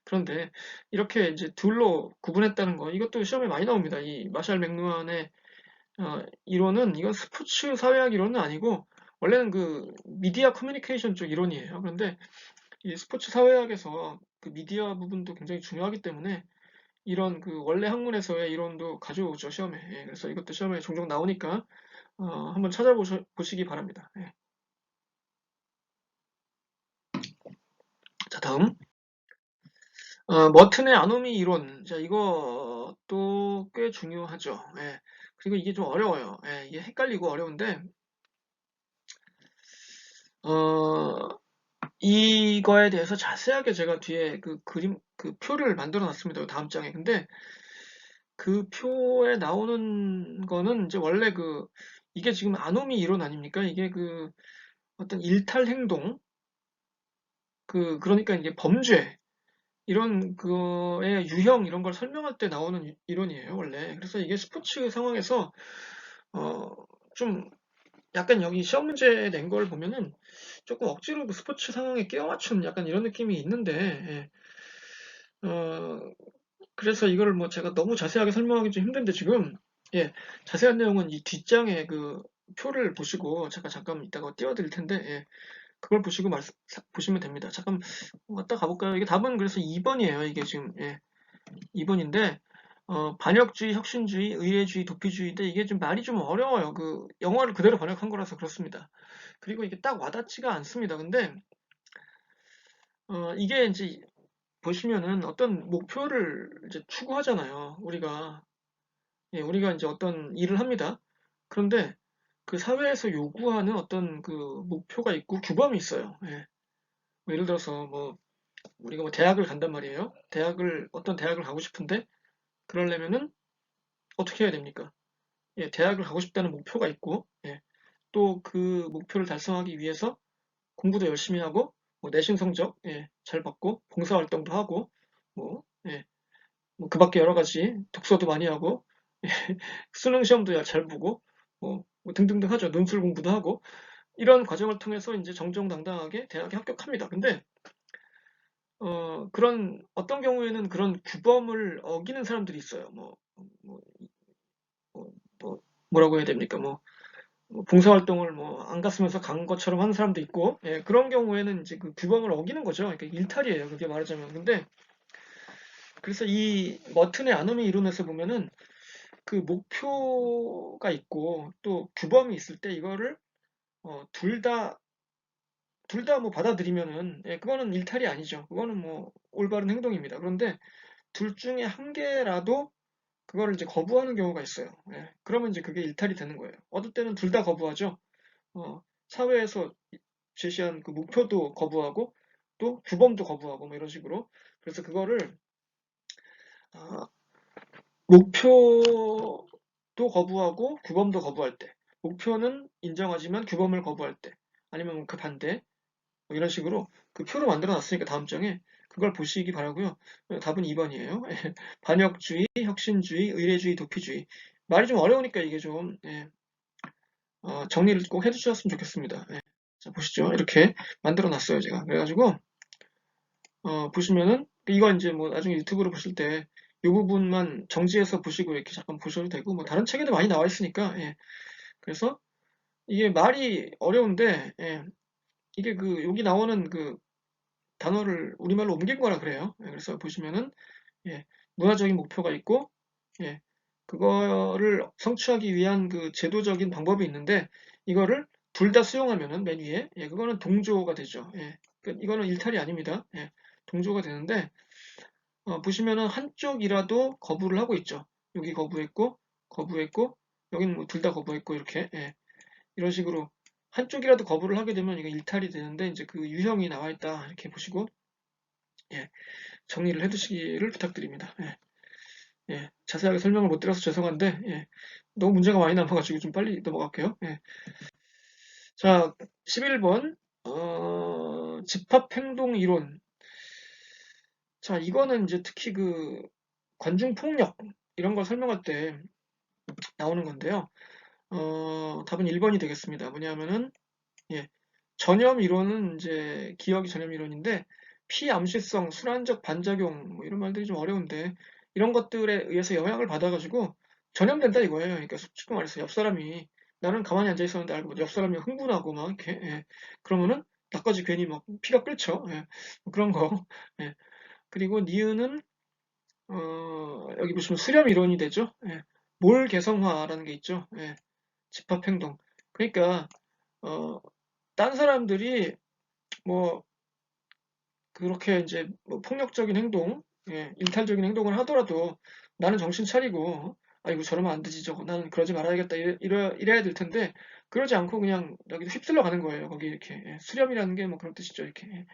[SPEAKER 1] 그런데 이렇게 이제 둘로 구분했다는 거, 이것도 시험에 많이 나옵니다. 이 마샬 맥루안의 이론은 이건 스포츠 사회학 이론은 아니고 원래는 그 미디어 커뮤니케이션 쪽 이론이에요. 그런데 이 스포츠 사회학에서 그 미디어 부분도 굉장히 중요하기 때문에 이런 그 원래 학문에서의 이론도 가져오죠, 시험에. 예, 그래서 이것도 시험에 종종 나오니까 한번 찾아보시기 바랍니다. 예. 자, 다음. 머튼의 아노미 이론. 자, 이것도 꽤 중요하죠. 예. 그리고 이게 좀 어려워요. 예, 이게 헷갈리고 어려운데, 어, 이거에 대해서 자세하게 제가 뒤에 그 그림, 그 표를 만들어 놨습니다. 다음 장에. 근데 그 표에 나오는 거는 이제 원래 이게 지금 아노미 이론 아닙니까? 이게 어떤 일탈 행동, 그러니까 이게 범죄, 이런 거의 유형, 이런 걸 설명할 때 나오는 이론이에요, 원래. 그래서 이게 스포츠 상황에서, 어, 좀 약간 여기 시험 문제 낸 걸 보면은 조금 억지로 그 스포츠 상황에 끼워 맞춘 약간 이런 느낌이 있는데, 예. 그래서 이거를 뭐 제가 너무 자세하게 설명하기 좀 힘든데 지금, 예, 자세한 내용은 이 뒷장에 그 표를 보시고 제가 잠깐 이따가 띄워드릴 텐데, 예, 그걸 보시고 보시면 됩니다. 잠깐 왔다 가볼까요? 이게 답은 그래서 2번이에요. 이게 지금, 예, 2번인데, 반역주의, 혁신주의, 의례주의, 도피주의인데 이게 좀 말이 좀 어려워요. 영어를 그대로 번역한 거라서 그렇습니다. 그리고 이게 딱 와닿지가 않습니다. 근데, 이게 이제 보시면은 어떤 목표를 이제 추구하잖아요. 우리가. 예, 우리가 이제 어떤 일을 합니다. 그런데 그 사회에서 요구하는 어떤 그 목표가 있고 규범이 있어요. 예. 뭐 예를 들어서 뭐 우리가 뭐 대학을 간단 말이에요. 어떤 대학을 가고 싶은데 그러려면은 어떻게 해야 됩니까? 예, 대학을 가고 싶다는 목표가 있고, 예, 또 그 목표를 달성하기 위해서 공부도 열심히 하고, 뭐 내신 성적, 예, 잘 받고, 봉사활동도 하고, 뭐, 예, 뭐그 밖에 여러 가지 독서도 많이 하고, 수능 시험도 잘 보고, 뭐 등등등 하죠. 논술 공부도 하고, 이런 과정을 통해서 이제 정정당당하게 대학에 합격합니다. 근데, 어떤 경우에는 그런 규범을 어기는 사람들이 있어요. 뭐, 뭐, 뭐라고 해야 됩니까? 뭐 봉사활동을 뭐 안 갔으면서 간 것처럼 하는 사람도 있고, 예, 그런 경우에는 이제 그 규범을 어기는 거죠. 그러니까 일탈이에요. 그게 말하자면. 근데, 그래서 이 머튼의 아노미 이론에서 보면은 그 목표가 있고 또 규범이 있을 때 이거를 둘 다 뭐 받아들이면은, 예, 그거는 일탈이 아니죠. 그거는 뭐 올바른 행동입니다. 그런데 둘 중에 한 개라도 그거를 이제 거부하는 경우가 있어요. 예, 그러면 이제 그게 일탈이 되는 거예요. 어떨 때는 둘 다 거부하죠. 사회에서 제시한 그 목표도 거부하고 또 규범도 거부하고 뭐 이런 식으로. 그래서 그거를 아, 목표도 거부하고 규범도 거부할 때, 목표는 인정하지만 규범을 거부할 때, 아니면 그 반대, 뭐 이런 식으로 그 표로 만들어 놨으니까 다음 장에 그걸 보시기 바라고요. 답은 2번이에요. 반역주의, 혁신주의, 의례주의, 도피주의. 말이 좀 어려우니까 이게 좀, 예, 정리를 꼭 해주셨으면 좋겠습니다. 예. 자, 보시죠. 이렇게 만들어 놨어요, 제가. 그래가지고, 보시면은, 이거 이제 뭐 나중에 유튜브로 보실 때, 이 부분만 정지해서 보시고 이렇게 잠깐 보셔도 되고, 뭐 다른 책에도 많이 나와 있으니까, 예. 그래서 이게 말이 어려운데, 예. 이게 여기 나오는 그 단어를 우리말로 옮긴 거라 그래요. 예, 그래서 보시면은, 예. 문화적인 목표가 있고, 예. 그거를 성취하기 위한 그 제도적인 방법이 있는데, 이거를 둘 다 수용하면은 맨 위에, 예. 그거는 동조가 되죠. 예. 이거는 일탈이 아닙니다. 예. 동조가 되는데, 보시면은 한쪽이라도 거부를 하고 있죠. 여기 거부했고, 거부했고, 여기는 뭐 둘 다 거부했고, 이렇게, 예. 이런 식으로 한쪽이라도 거부를 하게 되면 이거 일탈이 되는데, 이제 그 유형이 나와 있다. 이렇게 보시고, 예. 정리를 해 두시기를 부탁드립니다. 예. 예. 자세하게 설명을 못 드려서 죄송한데, 예. 너무 문제가 많이 남아가지고 좀 빨리 넘어갈게요. 예. 자, 11번, 집합행동 이론. 자, 이거는 이제 특히 관중폭력, 이런 걸 설명할 때 나오는 건데요. 답은 1번이 되겠습니다. 뭐냐면은, 예, 전염 이론은 이제 기억이 전염 이론인데, 피암시성, 순환적 반작용, 뭐 이런 말들이 좀 어려운데, 이런 것들에 의해서 영향을 받아가지고 전염된다 이거예요. 그러니까 쉽게 말해서 옆 사람이, 나는 가만히 앉아 있었는데 알고 보니 옆 사람이 흥분하고 막 이렇게, 예, 그러면은 나까지 괜히 막 피가 끓죠. 예, 뭐 그런 거. 예. 그리고 니은은, 여기 보시면 수렴 이론이 되죠. 예. 몰 개성화라는 게 있죠. 예. 집합행동. 그러니까, 어, 딴 사람들이 뭐, 그렇게 이제 뭐 폭력적인 행동, 예, 일탈적인 행동을 하더라도 나는 정신 차리고 아이고 저러면 안 되지 저거 나는 그러지 말아야겠다 이래야 될 텐데 그러지 않고 그냥 여기 휩쓸려 가는 거예요. 거기 이렇게 예, 수렴이라는 게 뭐 그런 뜻이죠. 이렇게 예,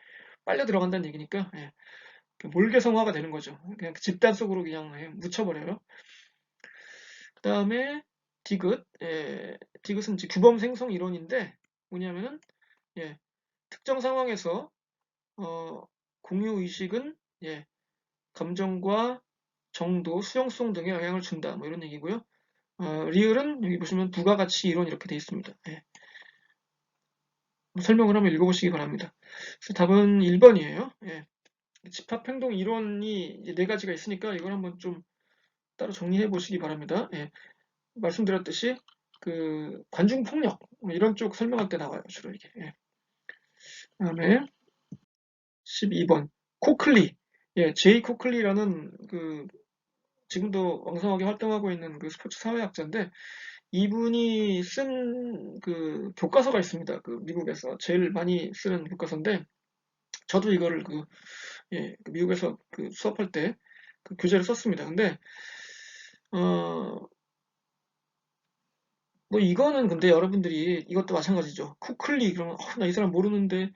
[SPEAKER 1] 빨려 들어간다는 얘기니까 예, 몰개성화가 되는 거죠. 그냥 집단 속으로 그냥 예, 묻혀버려요. 그 다음에 디귿, 예, 디귿은 이제 규범 생성 이론인데 뭐냐면은 예, 특정 상황에서 공유 의식은 예, 감정과 정도, 수용성 등에 영향을 준다. 뭐 이런 얘기고요. 리을은 여기 보시면 부가가치 이론 이렇게 되어 있습니다. 예. 설명을 한번 읽어보시기 바랍니다. 그래서 답은 1번이에요. 예. 집합행동 이론이 이제 4가지가 있으니까 이걸 한번 좀 따로 정리해 보시기 바랍니다. 예. 말씀드렸듯이 그 관중폭력 뭐 이런 쪽 설명할 때 나와요. 주로 이게. 예. 그다음에 12번 코클리. 예, 제이 코클리라는 그 지금도 왕성하게 활동하고 있는 그 스포츠 사회학자인데 이분이 쓴 그 교과서가 있습니다. 그 미국에서 제일 많이 쓰는 교과서인데 저도 이거를 그, 예, 그 미국에서 그 수업할 때 그 교재를 썼습니다. 근데 뭐 이거는 근데 여러분들이 이것도 마찬가지죠. 쿠클리 그러면 나 이 사람 모르는데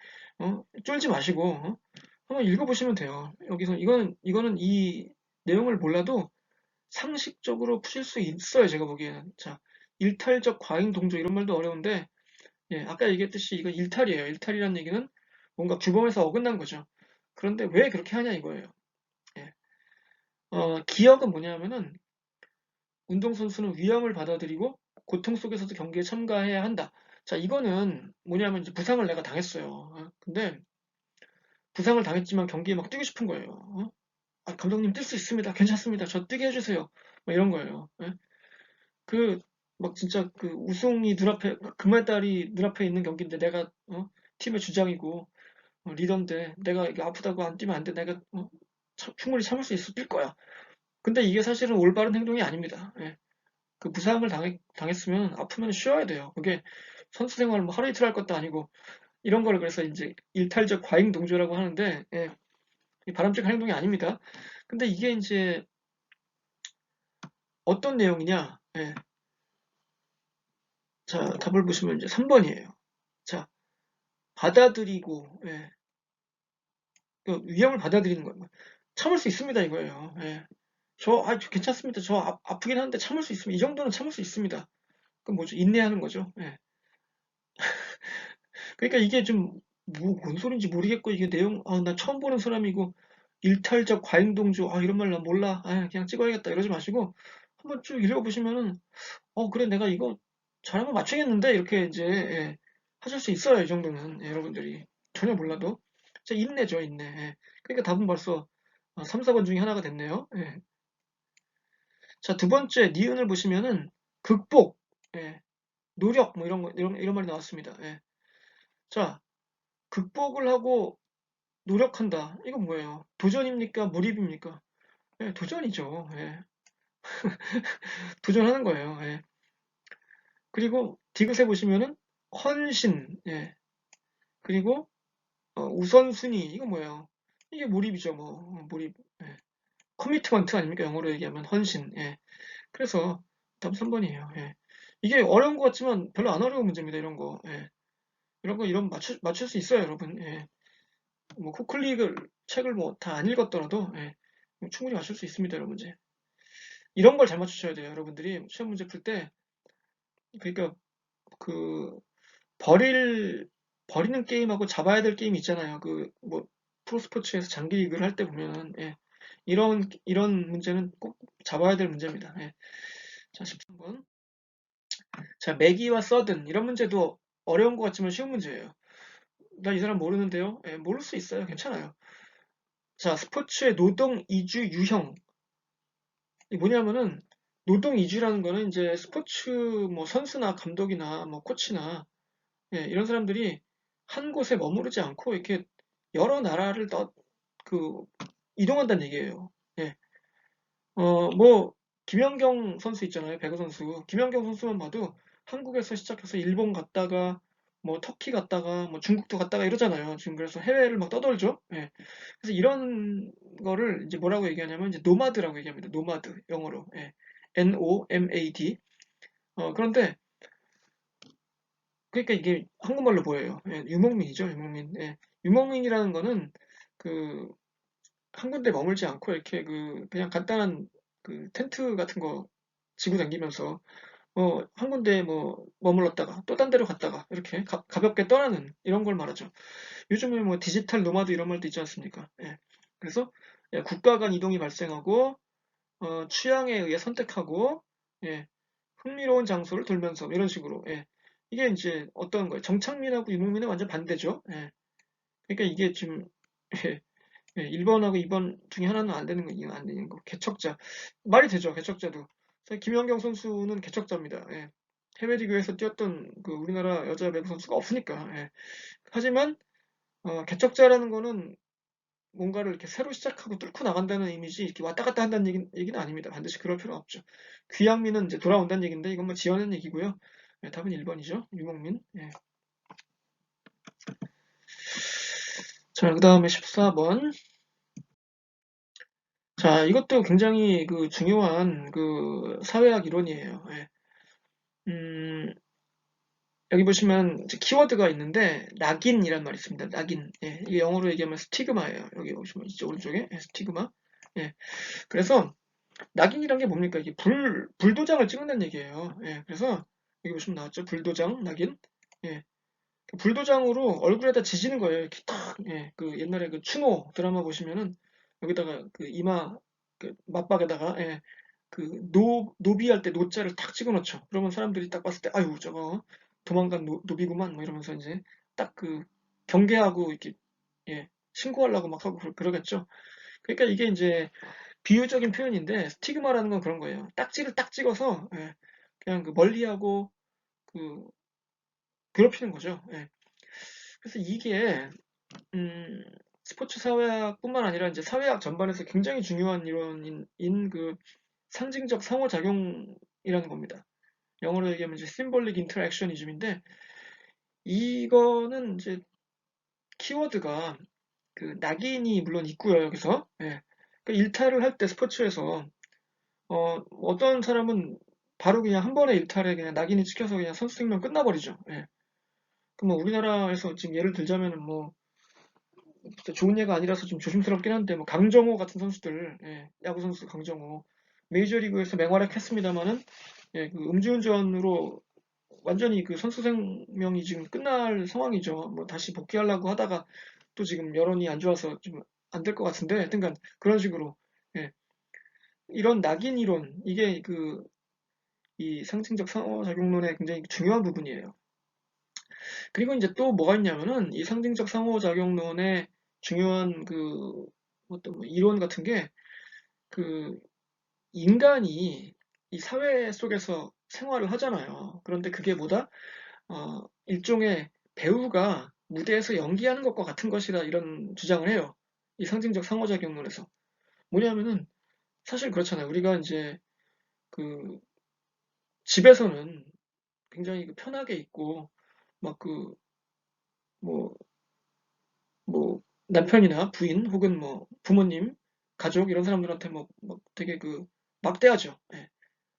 [SPEAKER 1] 쫄지 마시고 한번 읽어보시면 돼요. 여기서 이거는 이 내용을 몰라도 상식적으로 푸실 수 있어요. 제가 보기에는. 자, 일탈적 과잉 동조 이런 말도 어려운데 예, 아까 얘기했듯이 이거 일탈이에요. 일탈이라는 얘기는 뭔가 규범에서 어긋난 거죠. 그런데 왜 그렇게 하냐 이거예요. 예. 기억은 뭐냐면은 운동선수는 위험을 받아들이고 고통 속에서도 경기에 참가해야 한다. 자, 이거는 뭐냐면 이제 부상을 내가 당했어요. 근데 부상을 당했지만 경기에 막 뛰고 싶은 거예요. 감독님 뛸 수 있습니다. 괜찮습니다. 저 뛰게 해주세요. 막 이런 거예요. 예? 그, 막 진짜 그 우승이 눈앞에, 금메달이 눈앞에 있는 경기인데 내가, 팀의 주장이고, 리더인데 내가 이게 아프다고 안 뛰면 안 돼. 내가, 충분히 참을 수 있어. 뛸 거야. 근데 이게 사실은 올바른 행동이 아닙니다. 예. 그 부상을 당했으면 아프면 쉬어야 돼요. 그게 선수 생활 뭐 하루 이틀 할 것도 아니고, 이런 거를 그래서 이제 일탈적 과잉 동조라고 하는데, 예. 바람직한 행동이 아닙니다. 근데 이게 이제 어떤 내용이냐? 예. 자, 답을 보시면 이제 3번이에요. 자, 받아들이고, 예. 그 위험을 받아들이는 거예요. 참을 수 있습니다, 이거예요. 예. 저 괜찮습니다. 저 아프긴 한데 참을 수 있습니다. 이 정도는 참을 수 있습니다. 그럼 뭐죠? 인내하는 거죠. 예. 그러니까 이게 좀, 뭔 소린지 모르겠고, 이게 내용, 나 처음 보는 사람이고, 일탈적 과잉동조, 이런 말 난 몰라. 그냥 찍어야겠다. 이러지 마시고, 한번 쭉 읽어보시면은, 그래, 내가 이거 잘하면 맞추겠는데? 이렇게 이제, 예, 하실 수 있어요. 이 정도는. 예, 여러분들이. 전혀 몰라도. 진짜 인내죠, 인내. 예. 그러니까 답은 벌써 3, 4번 중에 하나가 됐네요. 예. 자, 두 번째, 니은을 보시면은, 극복, 예, 노력, 뭐 이런 말이 나왔습니다. 예. 자, 극복을 하고 노력한다. 이건 뭐예요? 도전입니까? 몰입입니까? 예, 도전이죠. 예. 도전하는 거예요. 예. 그리고 디귿에 보시면은 헌신, 예. 그리고 우선순위, 이거 뭐예요? 이게 몰입이죠, 뭐. 몰입. 예. 커미트먼트 아닙니까? 영어로 얘기하면 헌신. 예. 그래서 답 3번이에요. 예. 이게 어려운 것 같지만 별로 안 어려운 문제입니다. 이런 거. 예. 이런 맞출 수 있어요, 여러분. 예. 뭐 코클릭을 책을 뭐 다 안 읽었더라도 예. 충분히 맞출 수 있습니다, 여러분. 문제. 이런 걸 잘 맞추셔야 돼요, 여러분들이 시험 문제 풀 때. 그러니까 그 버릴 버리는 게임하고 잡아야 될 게임이 있잖아요. 그 뭐 프로스포츠에서 장기 리그를 할 때 보면 예. 이런 문제는 꼭 잡아야 될 문제입니다. 예. 자, 13번. 자, 매기와 서든 이런 문제도 어려운 것 같지만 쉬운 문제예요. 나 이 사람 모르는데요. 예, 모를 수 있어요. 괜찮아요. 자, 스포츠의 노동 이주 유형. 이 뭐냐면은 노동 이주라는 거는 이제 스포츠 뭐 선수나 감독이나 뭐 코치나 예, 이런 사람들이 한 곳에 머무르지 않고 이렇게 여러 나라를 그 이동한다는 얘기예요. 예. 뭐 김연경 선수 있잖아요. 배구 선수. 김연경 선수만 봐도 한국에서 시작해서 일본 갔다가 뭐 터키 갔다가 뭐 중국도 갔다가 이러잖아요. 지금 그래서 해외를 막 떠돌죠. 예. 그래서 이런 거를 이제 뭐라고 얘기하냐면 이제 노마드라고 얘기합니다. 노마드 영어로. 예. NOMAD. 그런데 그러니까 이게 한국말로 보여요. 예, 유목민이죠, 유목민. 예. 유목민이라는 거는 그 한 군데 머물지 않고 이렇게 그냥 간단한 그 텐트 같은 거 지고 다니면서 한 군데 뭐 머물렀다가 또 딴 데로 갔다가 이렇게 가볍게 떠나는 이런 걸 말하죠. 요즘에 뭐 디지털 노마드 이런 말도 있지 않습니까? 예. 그래서 예, 국가 간 이동이 발생하고 취향에 의해 선택하고 예, 흥미로운 장소를 돌면서 이런 식으로 예. 이게 이제 어떤 거예요? 정착민하고 유목민은 완전 반대죠. 예. 그러니까 이게 지금 예, 예, 1번하고 2번 중에 하나는 안 되는 거, 이건 안 되는 거. 개척자. 말이 되죠, 개척자도. 김연경 선수는 개척자입니다. 예. 해외 리그에서 뛰었던 그 우리나라 여자 배구 선수가 없으니까. 예. 하지만, 개척자라는 거는 뭔가를 이렇게 새로 시작하고 뚫고 나간다는 이미지, 이렇게 왔다 갔다 한다는 얘기는 아닙니다. 반드시 그럴 필요는 없죠. 귀향민은 이제 돌아온다는 얘기인데, 이건 뭐 지어낸 얘기고요. 예, 답은 1번이죠. 유목민. 예. 자, 그 다음에 14번. 자, 이것도 굉장히 그 중요한 그 사회학 이론이에요. 예. 음, 여기 보시면 이제 키워드가 있는데 낙인이란 말이 있습니다. 낙인. 예, 이게 영어로 얘기하면 스티그마예요. 여기 보시면 이쪽 오른쪽에 예, 스티그마. 예. 그래서 낙인이란 게 뭡니까? 이게 불도장을 찍는다는 얘기예요. 예. 그래서 여기 보시면 나왔죠? 불도장, 낙인. 예. 그 불도장으로 얼굴에다 지지는 거예요. 이렇게 탁. 예. 그 옛날에 그 추모 드라마 보시면은 여기다가 그 이마 그 맞박에다가 예. 그 노비할 때 노자를 탁 찍어 놓죠. 그러면 사람들이 딱 봤을 때 아유 저거 도망간 노비구만 뭐 이러면서 이제 딱 그 경계하고 이렇게 예, 신고하려고 막 하고 그러겠죠. 그러니까 이게 이제 비유적인 표현인데 스티그마라는 건 그런 거예요. 딱지를 딱 찍어서 예, 그냥 그 멀리하고 그 괴롭히는 거죠. 예. 그래서 이게 음, 스포츠 사회학뿐만 아니라 이제 사회학 전반에서 굉장히 중요한 이론인 그 상징적 상호작용이라는 겁니다. 영어로 얘기하면 이제 symbolic interactionism인데 이거는 이제 키워드가 그 낙인이 물론 있고요 여기서 예. 그러니까 일탈을 할 때 스포츠에서 어떤 사람은 바로 그냥 한 번에 일탈에 그냥 낙인이 찍혀서 그냥 선수 생명 끝나버리죠. 예. 그럼 뭐 우리나라에서 지금 예를 들자면은 뭐 진짜 좋은 예가 아니라서 좀 조심스럽긴 한데 뭐 강정호 같은 선수들 예, 야구 선수 강정호 메이저리그에서 맹활약했습니다마는 예, 그 음주운전으로 완전히 그 선수 생명이 지금 끝날 상황이죠. 뭐 다시 복귀하려고 하다가 또 지금 여론이 안 좋아서 좀 안 될 것 같은데 하여튼간 그런 식으로 예. 이런 낙인 이론 이게 그 이 상징적 상호작용론의 굉장히 중요한 부분이에요. 그리고 이제 또 뭐가 있냐면은 이 상징적 상호작용론의 중요한 그 어떤 뭐 이론 같은 게 그 인간이 이 사회 속에서 생활을 하잖아요. 그런데 그게 뭐다? 일종의 배우가 무대에서 연기하는 것과 같은 것이다 이런 주장을 해요. 이 상징적 상호작용론에서. 뭐냐면은 사실 그렇잖아요. 우리가 이제 그 집에서는 굉장히 그 편하게 있고 막 그 뭐 뭐 남편이나 부인 혹은 뭐 부모님, 가족 이런 사람들한테 뭐 되게 그 막대하죠. 예.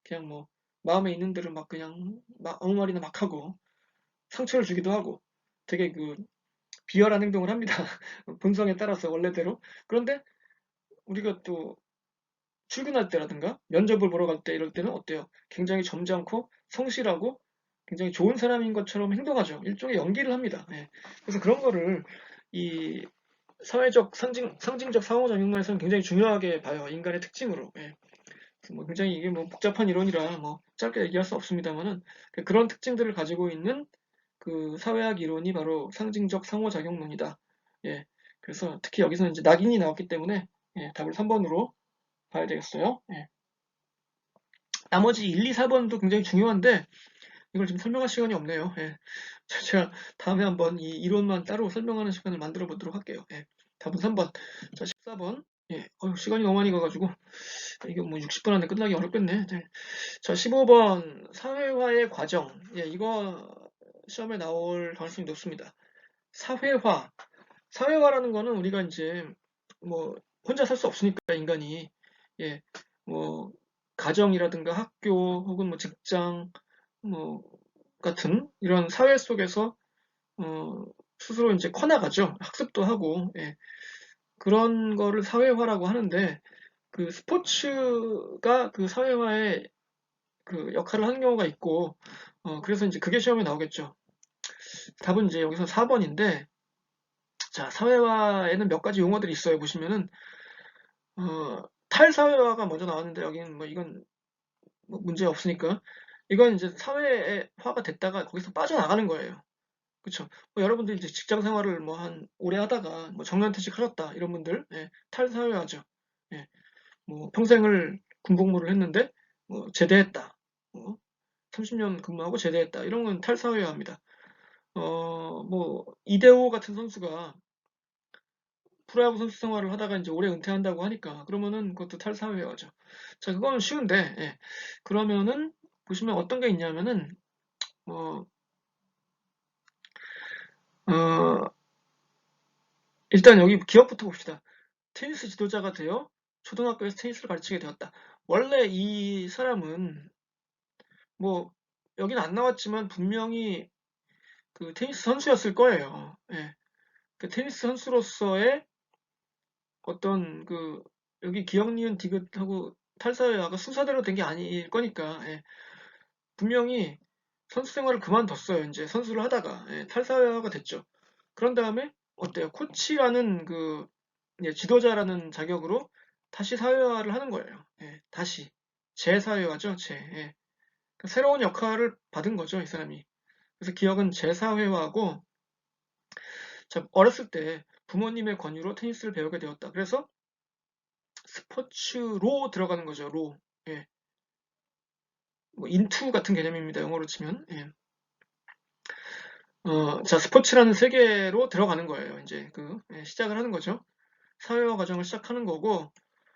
[SPEAKER 1] 그냥 뭐 마음에 있는 대로 막 그냥 아무 말이나 막 하고 상처를 주기도 하고 되게 그 비열한 행동을 합니다. 본성에 따라서 원래대로. 그런데 우리가 또 출근할 때라든가 면접을 보러 갈 때 이럴 때는 어때요? 굉장히 점잖고 성실하고 굉장히 좋은 사람인 것처럼 행동하죠. 일종의 연기를 합니다. 예. 그래서 그런 거를 이 사회적 상징적 상호작용론에서는 굉장히 중요하게 봐요. 인간의 특징으로. 예. 뭐 굉장히 이게 뭐 복잡한 이론이라 뭐 짧게 얘기할 수 없습니다만은 그런 특징들을 가지고 있는 그 사회학 이론이 바로 상징적 상호작용론이다. 예. 그래서 특히 여기서 이제 낙인이 나왔기 때문에 예, 답을 3번으로 봐야 되겠어요. 예. 나머지 1, 2, 4번도 굉장히 중요한데 이걸 지금 설명할 시간이 없네요. 예. 제가 다음에 한번 이 이론만 따로 설명하는 시간을 만들어 보도록 할게요. 예. 답은 3번. 자, 14번. 예. 시간이 너무 많이 가가지고 이게 뭐 60분 안에 끝나기 어렵겠네. 네. 자, 15번 사회화의 과정. 예, 이거 시험에 나올 가능성이 높습니다. 사회화. 사회화라는 거는 우리가 이제 뭐 혼자 살 수 없으니까 인간이 예, 뭐 가정이라든가 학교 혹은 뭐 직장 뭐 같은 이런 사회 속에서 어, 스스로 이제 커나가죠. 학습도 하고 예, 그런 거를 사회화라고 하는데 그 스포츠가 그 사회화에 그 역할을 하는 경우가 있고 그래서 이제 그게 시험에 나오겠죠. 답은 이제 여기서 4번인데 자, 사회화에는 몇 가지 용어들이 있어요. 보시면은 탈사회화가 먼저 나왔는데 여기는 뭐 이건 뭐 문제 없으니까 이건 이제 사회화가 됐다가 거기서 빠져나가는 거예요. 그쵸? 뭐 여러분들 이제 직장 생활을 뭐 한 오래 하다가 뭐 정년퇴직 하셨다 이런 분들 예, 탈사회화죠. 예, 뭐 평생을 군복무를 했는데 뭐 제대했다. 뭐 30년 근무하고 제대했다. 이런 건 탈사회화입니다. 뭐 이대호 같은 선수가 프로야구 선수 생활을 하다가 이제 올해 은퇴한다고 하니까 그러면은 그것도 탈사회화죠. 자, 그거는 쉬운데 예. 그러면은 보시면 어떤 게 있냐면은 어, 어, 일단 여기 기억부터 봅시다. 테니스 지도자가 되어 초등학교에서 테니스를 가르치게 되었다. 원래 이 사람은 뭐 여기는 안 나왔지만 분명히 그 테니스 선수였을 거예요. 예. 그 테니스 선수로서의 어떤 그 여기 기억 니은 디귿하고 탈사회화가 순서대로 된 게 아닐 거니까 예. 분명히 선수 생활을 그만뒀어요. 이제 선수를 하다가 예, 탈사회화가 됐죠. 그런 다음에 어때요? 코치라는 그 지도자라는 자격으로 다시 사회화를 하는 거예요. 예, 다시 재사회화죠. 예. 그러니까 새로운 역할을 받은 거죠, 이 사람이. 그래서 기억은 재사회화고 자, 어렸을 때 부모님의 권유로 테니스를 배우게 되었다. 그래서 스포츠로 들어가는 거죠. 로. 예. 뭐 인투 같은 개념입니다. 영어로 치면. 예. 자, 스포츠라는 세계로 들어가는 거예요. 이제 시작을 하는 거죠. 사회화 과정을 시작하는 거고,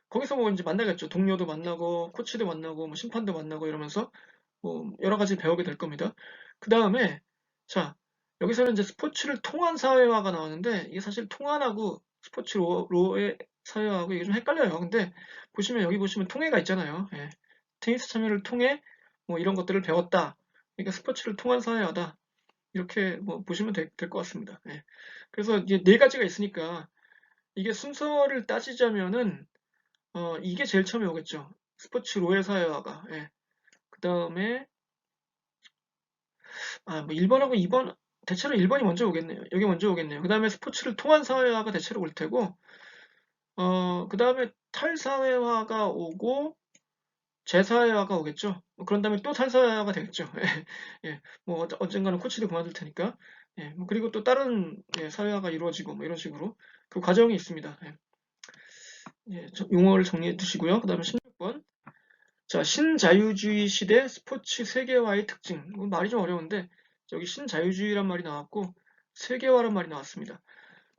[SPEAKER 1] 거기서 뭐 이제 만나겠죠. 동료도 만나고, 코치도 만나고, 뭐 심판도 만나고 이러면서 뭐 여러 가지 배우게 될 겁니다. 그 다음에, 자, 여기서는 이제 스포츠를 통한 사회화가 나왔는데, 이게 사실 통한하고 로의 사회화하고 이게 좀 헷갈려요. 근데 보시면 여기 보시면 통해가 있잖아요. 예. 테니스 참여를 통해 뭐 이런 것들을 배웠다. 그러니까 스포츠를 통한 사회화다. 이렇게 뭐 보시면 될 것 같습니다. 예. 그래서 이제 네 가지가 있으니까 이게 순서를 따지자면은 이게 제일 처음에 오겠죠. 스포츠 로의 사회화가. 예. 그 다음에 뭐 1번하고 2번 대체로 1번이 먼저 오겠네요. 여기 먼저 오겠네요. 그 다음에 스포츠를 통한 사회화가 대체로 올 테고 그 다음에 탈사회화가 오고 재사회화가 오겠죠. 그런 다음에 또 탈사회화가 되겠죠. 예, 뭐 언젠가는 코치도 그만둘 테니까. 예, 뭐 그리고 또 다른 사회화가 이루어지고 뭐 이런 식으로 그 과정이 있습니다. 예, 용어를 정리해 두시고요. 그 다음에 16번. 자, 신자유주의 시대 스포츠 세계화의 특징. 말이 좀 어려운데 여기 신자유주의란 말이 나왔고 세계화란 말이 나왔습니다.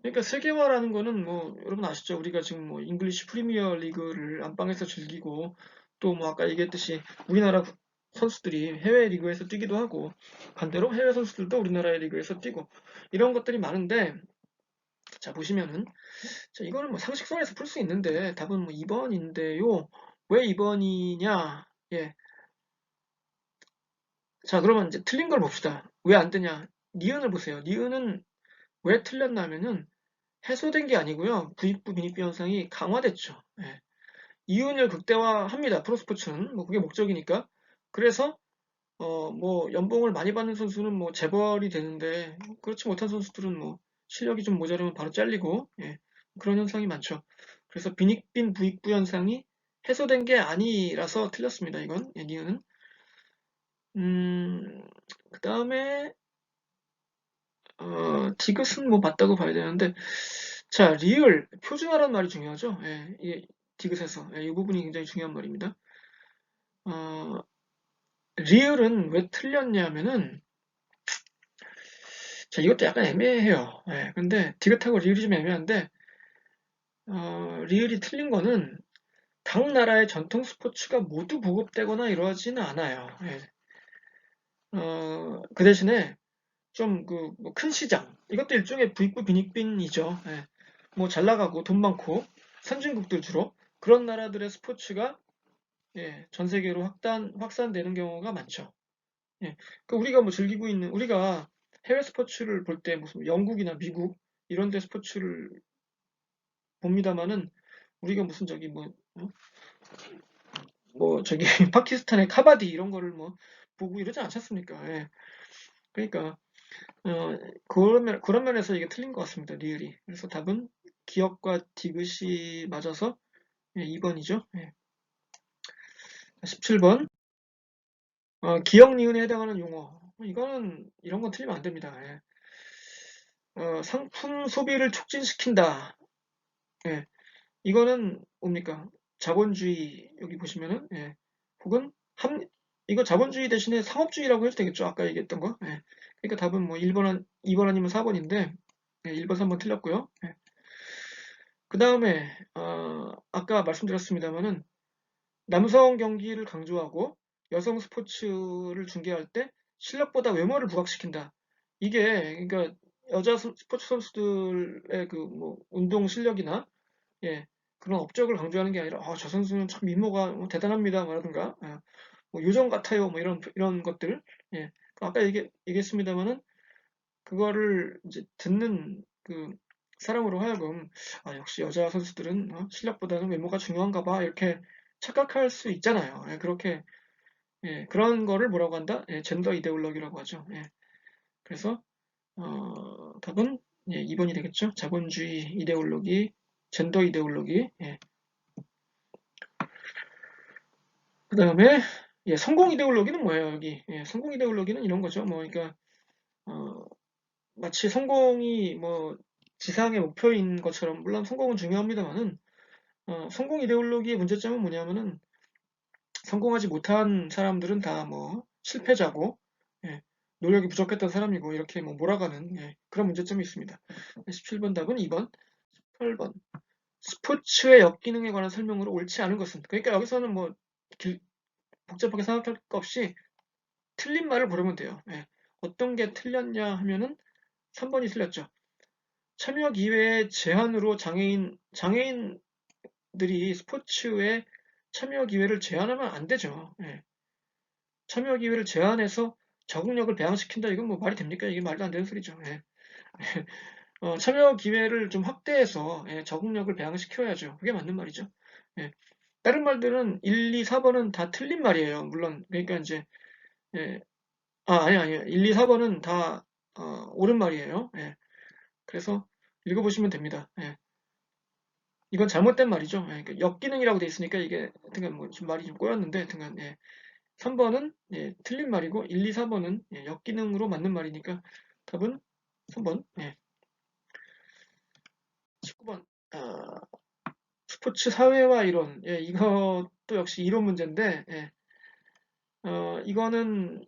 [SPEAKER 1] 그러니까 세계화라는 거는 뭐 여러분 아시죠? 우리가 지금 뭐 잉글리시 프리미어 리그를 안방에서 즐기고 또 뭐 아까 얘기했듯이 우리나라 선수들이 해외 리그에서 뛰기도 하고 반대로 해외 선수들도 우리나라의 리그에서 뛰고 이런 것들이 많은데 자 보시면은 자 이거는 뭐 상식선에서 풀 수 있는데 답은 뭐 2번인데요. 왜 2번이냐? 예. 자 그러면 이제 틀린 걸 봅시다. 왜 안 되냐? 니은을 보세요. 니은은 왜 틀렸냐면은 해소된 게 아니고요. 부익부 빈익부 현상이 강화됐죠. 예. 이윤을 극대화합니다. 프로스포츠는 뭐 그게 목적이니까. 그래서 뭐 연봉을 많이 받는 선수는 뭐 재벌이 되는데 그렇지 못한 선수들은 뭐 실력이 좀 모자르면 바로 잘리고 예. 그런 현상이 많죠. 그래서 빈익빈 부익부 현상이 해소된 게 아니라서 틀렸습니다. 이건 예, 니은은. 그 다음에 디귿은 뭐 맞다고 봐야 되는데 자, 리을, 표준화라는 말이 중요하죠. 예, 이 디귿에서. 이 부분이 굉장히 중요한 말입니다. 어, 리을은 왜 틀렸냐면은, 자, 이것도 약간 애매해요. 예, 근데 디귿하고 리을이 좀 애매한데, 리을이 틀린 거는 각 나라의 전통 스포츠가 모두 보급되거나 이러지는 않아요. 예. 그 대신에 좀 뭐 큰 시장 이것도 일종의 부익부 빈익빈이죠. 예. 뭐 잘 나가고 돈 많고 선진국들 주로 그런 나라들의 스포츠가 전 세계로 확산되는 경우가 많죠. 그 우리가 뭐 즐기고 있는 우리가 해외 스포츠를 볼 때 무슨 영국이나 미국 이런 데 스포츠를 봅니다마는 우리가 무슨 저기 뭐 저기 파키스탄의 카바디 이런 거를 뭐 보고 이러지 않지 않습니까? 그러니까 그런 면에서 이게 틀린 것 같습니다. 리을이. 그래서 답은 기역과 디귿이 맞아서 2번이죠. 17번 기역 니은에 해당하는 용어. 이거는 이런 건 틀리면 안 됩니다. 상품 소비를 촉진시킨다. 이거는 뭡니까? 자본주의 여기 보시면은 혹은 이거 자본주의 대신에 상업주의라고 해도 되겠죠? 아까 얘기했던 거. 그러니까 답은 뭐 2번 아니면 4번인데 1번, 3번 틀렸고요. 그 다음에 아까 말씀드렸습니다마는 남성 경기를 강조하고 여성 스포츠를 중계할 때 실력보다 외모를 부각시킨다. 이게 그러니까 여자 스포츠 선수들의 그 뭐 운동 실력이나 그런 업적을 강조하는 게 아니라 저 선수는 참 미모가 뭐 대단합니다. 뭐라든가 뭐 요정 같아요. 뭐 이런 것들. 아까 얘기했습니다마는 그거를 이제 듣는 그 사람으로 하여금 역시 여자 선수들은 실력보다는 외모가 중요한가 봐 이렇게 착각할 수 있잖아요. 그렇게 그런 거를 뭐라고 한다? 젠더 이데올로기라고 하죠. 그래서 답은 2번이 되겠죠. 자본주의 이데올로기, 젠더 이데올로기. 그 다음에 성공 이데올로기는 뭐예요? 여기 성공 이데올로기는 이런 거죠. 뭐 그러니까 어, 마치 성공이 뭐 지상의 목표인 것처럼 물론 성공은 중요합니다만은 성공 이데올로기의 문제점은 뭐냐면은 성공하지 못한 사람들은 다 뭐 실패자고 노력이 부족했던 사람이고 이렇게 뭐 몰아가는 그런 문제점이 있습니다. 17번 답은 2번, 18번 스포츠의 역기능에 관한 설명으로 옳지 않은 것은 그러니까 여기서는 뭐 복잡하게 생각할 것 없이 틀린 말을 고르면 돼요. 어떤 게 틀렸냐 하면은 3번이 틀렸죠. 참여 기회의 제한으로 장애인들이 스포츠에 참여 기회를 제한하면 안 되죠. 참여 기회를 제한해서 적응력을 배양시킨다. 이건 뭐 말이 됩니까? 이게 말도 안 되는 소리죠. 참여 기회를 좀 확대해서 적응력을 배양시켜야죠. 그게 맞는 말이죠. 다른 말들은 1, 2, 4번은 다 틀린 말이에요. 물론 그러니까 이제 예, 아니요. 1, 2, 4번은 다 옳은 말이에요. 그래서 읽어보시면 됩니다. 이건 잘못된 말이죠. 그러니까 역기능이라고 돼 있으니까 이게 하여튼 뭐좀 말이 좀 꼬였는데 하여튼 3번은 틀린 말이고 1, 2, 4번은 역기능으로 맞는 말이니까 답은 3번. 19번 스포츠 사회화 이론. 이것도 역시 이론 문제인데 이거는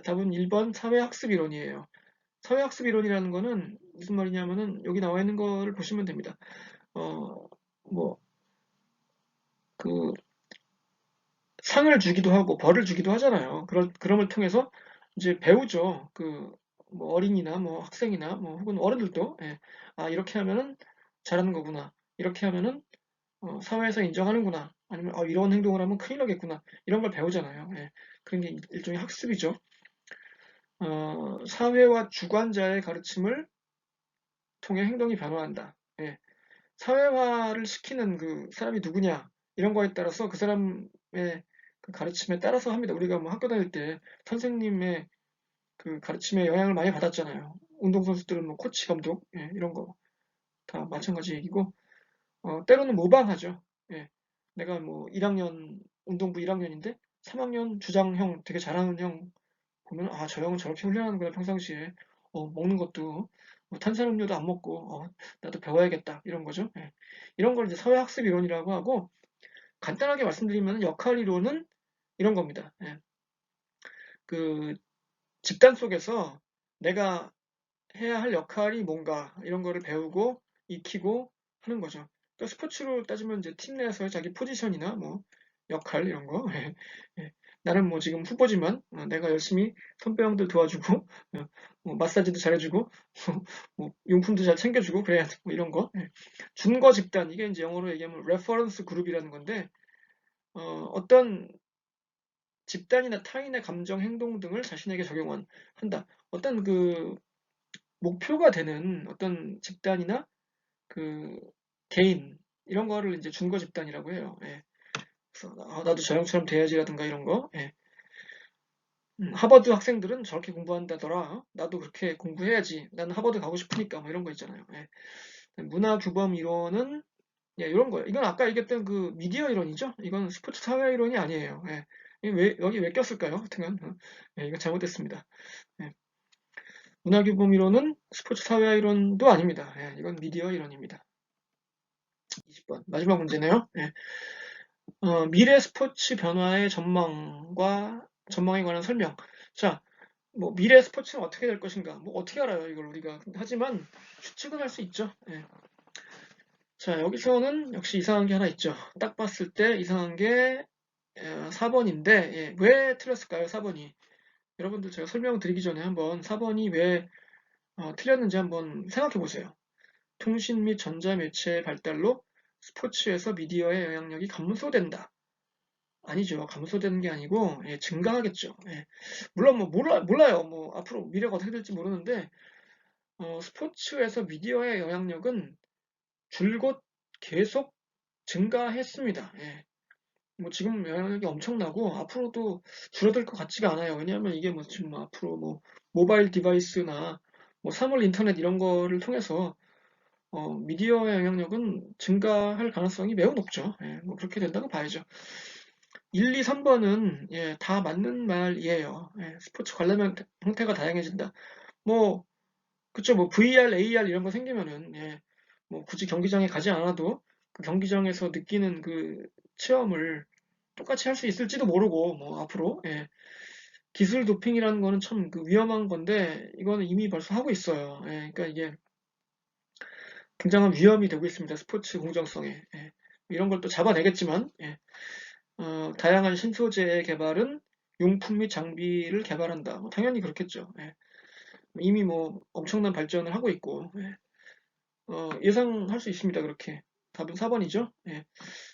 [SPEAKER 1] 답은 1번 사회학습 이론이에요. 사회학습 이론이라는 거는 무슨 말이냐면은 여기 나와 있는 거를 보시면 됩니다. 뭐 그 상을 주기도 하고 벌을 주기도 하잖아요. 그럼을 통해서 이제 배우죠. 뭐 어린이나 뭐 학생이나 뭐 혹은 어른들도 이렇게 하면은 잘하는 거구나. 이렇게 하면은 사회에서 인정하는구나. 아니면 이런 행동을 하면 큰일 나겠구나. 이런 걸 배우잖아요. 그런 게 일종의 학습이죠. 사회와 주관자의 가르침을 통해 행동이 변화한다. 사회화를 시키는 그 사람이 누구냐 이런 거에 따라서 그 사람의 그 가르침에 따라서 합니다. 우리가 뭐 학교 다닐 때 선생님의 그 가르침에 영향을 많이 받았잖아요. 운동선수들은 뭐 코치, 감독 이런 거 다 마찬가지 얘기고 때로는 모방하죠. 내가 뭐 1학년 운동부 1학년인데 3학년 주장형 되게 잘하는 형 보면 저 형은 저렇게 훈련하는구나 평상시에 먹는 것도 뭐 탄산음료도 안 먹고 나도 배워야겠다 이런 거죠. 이런 걸 이제 사회학습 이론이라고 하고 간단하게 말씀드리면 역할 이론은 이런 겁니다. 그 집단 속에서 내가 해야 할 역할이 뭔가 이런 거를 배우고 익히고 하는 거죠. 그러니까 스포츠로 따지면 이제 팀 내에서의 자기 포지션이나 뭐 역할 이런 거 나는 뭐 지금 후보지만 내가 열심히 선배형들 도와주고 뭐 마사지도 잘해주고 뭐 용품도 잘 챙겨주고 그래야 뭐 이런 거. 예. 준거 집단 이게 이제 영어로 얘기하면 레퍼런스 그룹이라는 건데 어떤 집단이나 타인의 감정, 행동 등을 자신에게 한다. 어떤 그 목표가 되는 어떤 집단이나 그 개인 이런 거를 이제 준거 집단이라고 해요. 예. 그래서 나도 저 형처럼 돼야지라든가 이런 거. 예. 하버드 학생들은 저렇게 공부한다더라. 나도 그렇게 공부해야지. 나는 하버드 가고 싶으니까 뭐 이런 거 있잖아요. 예. 문화 규범 이론은 예, 이런 거예요. 이건 아까 얘기했던 그 미디어 이론이죠. 이건 스포츠 사회 이론이 아니에요. 예. 여기 왜 꼈을까요? 하여튼간 예, 이거 잘못됐습니다. 예. 문화 규범 이론은 스포츠 사회 이론도 아닙니다. 예, 이건 미디어 이론입니다. 20번 마지막 문제네요. 예. 미래 스포츠 변화의 전망에 관한 설명. 자, 뭐 미래 스포츠는 어떻게 될 것인가? 뭐 어떻게 알아요, 이걸 우리가. 하지만 추측은 할 수 있죠. 예. 자, 여기서는 역시 이상한 게 하나 있죠. 딱 봤을 때 이상한 게 4번인데 예, 왜 틀렸을까요, 4번이? 여러분들 제가 설명을 드리기 전에 한번 4번이 왜 틀렸는지 한번 생각해 보세요. 통신 및 전자매체의 발달로 스포츠에서 미디어의 영향력이 감소된다. 아니죠. 감소되는 게 아니고 예, 증가하겠죠. 예. 물론 뭐 몰라요. 뭐 앞으로 미래가 어떻게 될지 모르는데 스포츠에서 미디어의 영향력은 줄곧 계속 증가했습니다. 예. 뭐 지금 영향력이 엄청나고 앞으로도 줄어들 것 같지가 않아요. 왜냐하면 이게 뭐 지금 앞으로 뭐 모바일 디바이스나 뭐 사물 인터넷 이런 거를 통해서 미디어의 영향력은 증가할 가능성이 매우 높죠. 예, 뭐 그렇게 된다고 봐야죠. 1, 2, 3번은 예, 다 맞는 말이에요. 예, 스포츠 관람 형태가 다양해진다. 뭐 그쵸, 뭐 VR, AR 이런 거 생기면은 예, 뭐 굳이 경기장에 가지 않아도 그 경기장에서 느끼는 그 체험을 똑같이 할 수 있을지도 모르고 뭐 앞으로 예, 기술 도핑이라는 거는 참 그 위험한 건데 이거는 이미 벌써 하고 있어요. 예, 그러니까 이게 굉장한 위험이 되고 있습니다. 스포츠 공정성에. 예. 이런 걸 또 잡아내겠지만 예. 다양한 신소재의 개발은 용품 및 장비를 개발한다. 뭐 당연히 그렇겠죠. 예. 이미 뭐 엄청난 발전을 하고 있고 예. 예상할 수 있습니다. 그렇게. 답은 4번이죠. 예.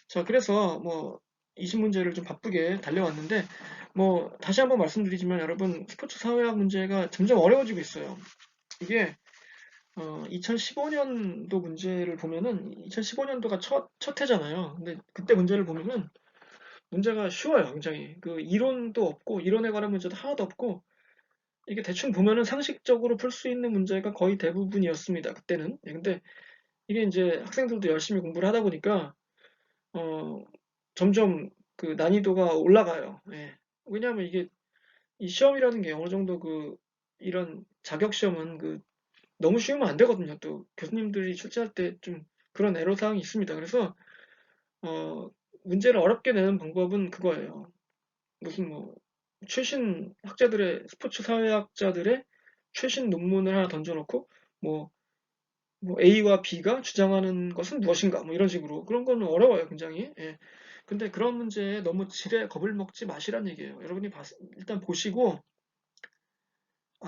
[SPEAKER 1] 자, 그래서 뭐 20문제를 좀 바쁘게 달려왔는데 뭐 다시 한번 말씀드리지만 여러분 스포츠 사회학 문제가 점점 어려워지고 있어요. 이게 2015년도 문제를 보면은 2015년도가 첫 해잖아요. 근데 그때 문제를 보면은 문제가 쉬워요, 굉장히. 그 이론도 없고 이론에 관한 문제도 하나도 없고 이게 대충 보면은 상식적으로 풀 수 있는 문제가 거의 대부분이었습니다. 그때는. 예, 근데 이게 이제 학생들도 열심히 공부를 하다 보니까 어, 점점 그 난이도가 올라가요. 예. 왜냐하면 이게 이 시험이라는 게 어느 정도 그 이런 자격 시험은 그 너무 쉬우면 안 되거든요. 또 교수님들이 출제할 때 좀 그런 애로사항이 있습니다. 그래서 문제를 어렵게 내는 방법은 그거예요. 무슨 뭐 최신 학자들의 스포츠 사회학자들의 최신 논문을 하나 던져놓고 뭐, 뭐 A와 B가 주장하는 것은 무엇인가 뭐 이런 식으로 그런 거는 어려워요, 굉장히. 예. 근데 그런 문제에 너무 지레 겁을 먹지 마시란 얘기예요. 여러분이 일단 보시고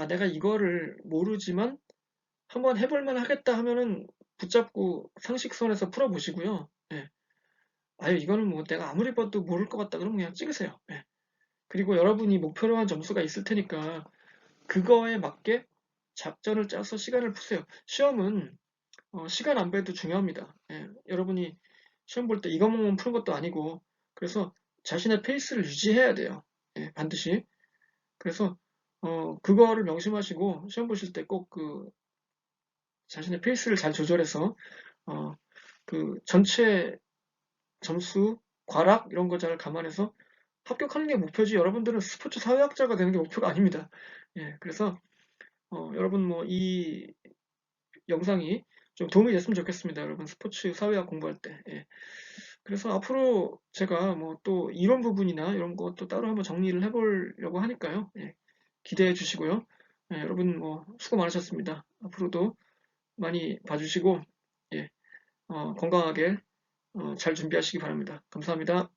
[SPEAKER 1] 내가 이거를 모르지만 한번 해볼만 하겠다 하면은 붙잡고 상식선에서 풀어보시고요. 예. 아유, 이거는 뭐 내가 아무리 봐도 모를 것 같다 그러면 그냥 찍으세요. 예. 그리고 여러분이 목표로 한 점수가 있을 테니까 그거에 맞게 작전을 짜서 시간을 푸세요. 시험은 시간 안배도 중요합니다. 예. 여러분이 시험 볼 때 이것만 푸는 것도 아니고 그래서 자신의 페이스를 유지해야 돼요. 예, 반드시. 그래서 그거를 명심하시고 시험 보실 때 꼭 그 자신의 페이스를 잘 조절해서 어, 그 전체 점수, 과락 이런 거 잘 감안해서 합격하는 게 목표지 여러분들은 스포츠 사회학자가 되는 게 목표가 아닙니다. 예, 그래서 여러분 뭐 이 영상이 좀 도움이 됐으면 좋겠습니다. 여러분 스포츠 사회학 공부할 때. 예. 그래서 앞으로 제가 뭐 또 이론 부분이나 이런 것도 따로 한번 정리를 해보려고 하니까요. 예, 기대해 주시고요. 예, 여러분 뭐 수고 많으셨습니다. 앞으로도 많이 봐주시고 예, 건강하게 잘 준비하시기 바랍니다. 감사합니다.